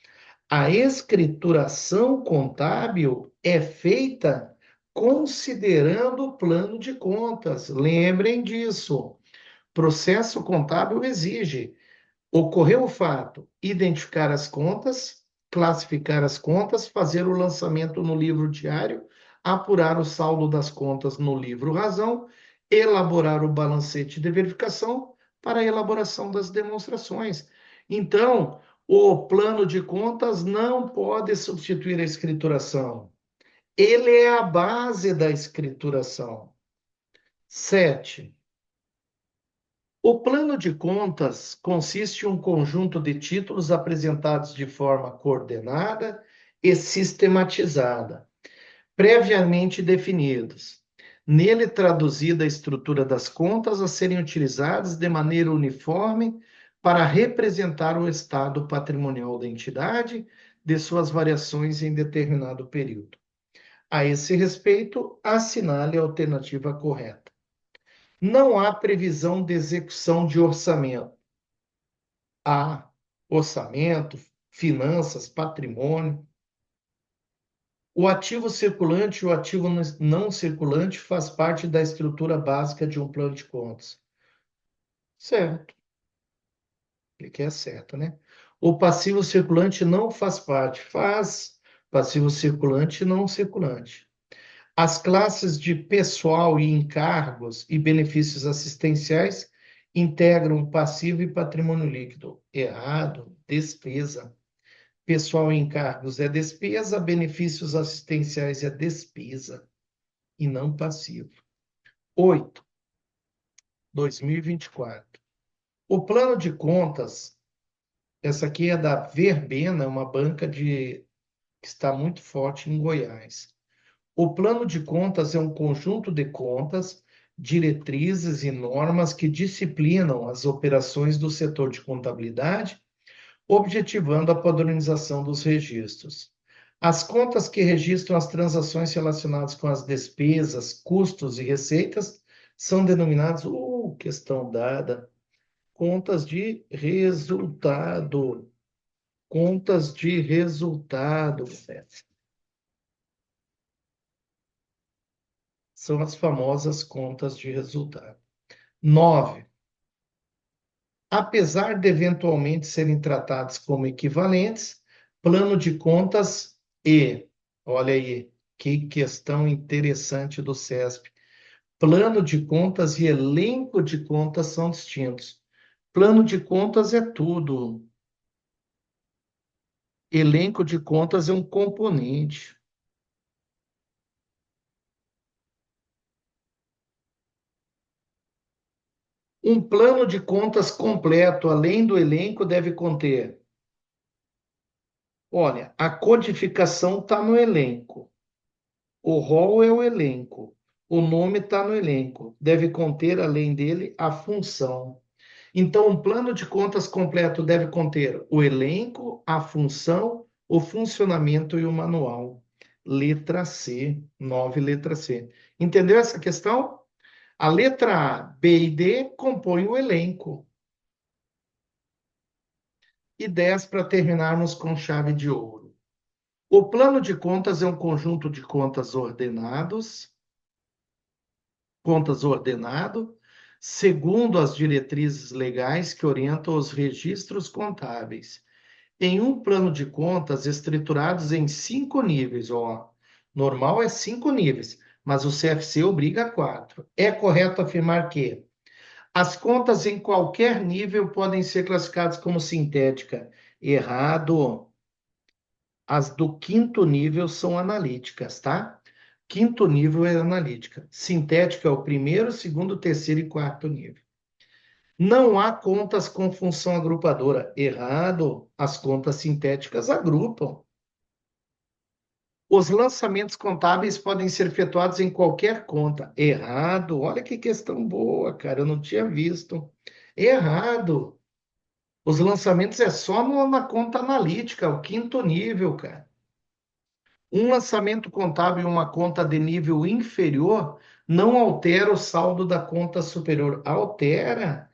A escrituração contábil é feita considerando o plano de contas. Lembrem disso. Processo contábil exige: ocorreu o fato, identificar as contas, classificar as contas, fazer o lançamento no livro diário, apurar o saldo das contas no livro razão, elaborar o balancete de verificação para a elaboração das demonstrações. Então, o plano de contas não pode substituir a escrituração. Ele é a base da escrituração. 7. O plano de contas consiste em um conjunto de títulos apresentados de forma coordenada e sistematizada, previamente definidos. Nele traduzida a estrutura das contas a serem utilizadas de maneira uniforme para representar o estado patrimonial da entidade, de suas variações em determinado período. A esse respeito, assinale a alternativa correta. Não há previsão de execução de orçamento. Há orçamento, finanças, patrimônio. O ativo circulante e o ativo não circulante faz parte da estrutura básica de um plano de contas. Certo. Ele quer certo, né? O passivo circulante não faz parte. Faz passivo circulante e não circulante. As classes de pessoal e encargos e benefícios assistenciais integram passivo e patrimônio líquido. Errado, despesa. Pessoal e encargos é despesa, benefícios assistenciais é despesa e não passivo. 8, 2024. O plano de contas, essa aqui é da Verbena, uma banca que está muito forte em Goiás. O plano de contas é um conjunto de contas, diretrizes e normas que disciplinam as operações do setor de contabilidade, objetivando a padronização dos registros. As contas que registram as transações relacionadas com as despesas, custos e receitas são denominadas, questão dada, contas de resultado. Contas de resultado. São as famosas contas de resultado. 9. Apesar de eventualmente serem tratados como equivalentes, plano de contas olha aí, que questão interessante do CESP. Plano de contas e elenco de contas são distintos. Plano de contas é tudo. Elenco de contas é um componente. Um plano de contas completo, além do elenco, deve conter. Olha, a codificação está no elenco. O rol é o elenco. O nome está no elenco. Deve conter, além dele, a função. Então, um plano de contas completo deve conter o elenco, a função, o funcionamento e o manual. Letra C, 9, letra C. Entendeu essa questão? A letra A, B e D compõem o elenco. E 10 para terminarmos com chave de ouro. O plano de contas é um conjunto de contas ordenado, segundo as diretrizes legais que orientam os registros contábeis. Em um plano de contas estruturados em 5 níveis, normal é 5 níveis, mas o CFC obriga a 4. É correto afirmar que as contas em qualquer nível podem ser classificadas como sintética. Errado. As do quinto nível são analíticas, tá? Quinto nível é analítica. Sintética é o primeiro, segundo, terceiro e quarto nível. Não há contas com função agrupadora. Errado. As contas sintéticas agrupam. Os lançamentos contábeis podem ser efetuados em qualquer conta. Errado. Olha que questão boa, cara. Eu não tinha visto. Errado. Os lançamentos é só na conta analítica, o quinto nível, cara. Um lançamento contábil em uma conta de nível inferior não altera o saldo da conta superior. Altera.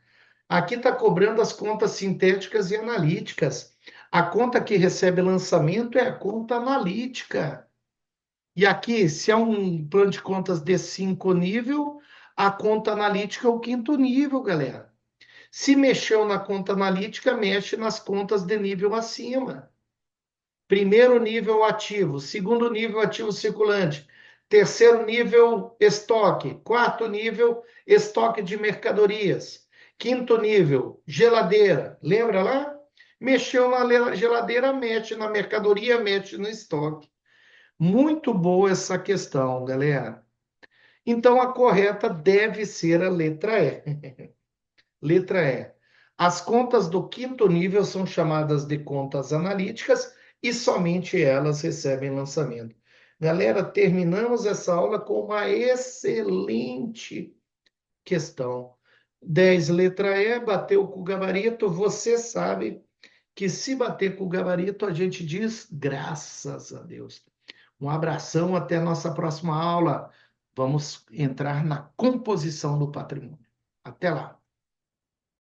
Aqui está cobrando as contas sintéticas e analíticas. A conta que recebe lançamento é a conta analítica. E aqui, se é um plano de contas de 5 nível, a conta analítica é o quinto nível, galera. Se mexeu na conta analítica, mexe nas contas de nível acima. Primeiro nível ativo, segundo nível ativo circulante, terceiro nível estoque, quarto nível estoque de mercadorias, quinto nível geladeira, lembra lá? Mexeu na geladeira, mexe na mercadoria, mexe no estoque. Muito boa essa questão, galera. Então a correta deve ser a letra E. Letra E. As contas do quinto nível são chamadas de contas analíticas e somente elas recebem lançamento. Galera, terminamos essa aula com uma excelente questão. 10, letra E, bateu com o gabarito. Você sabe que se bater com o gabarito, a gente diz graças a Deus. Um abração, até a nossa próxima aula. Vamos entrar na composição do patrimônio. Até lá.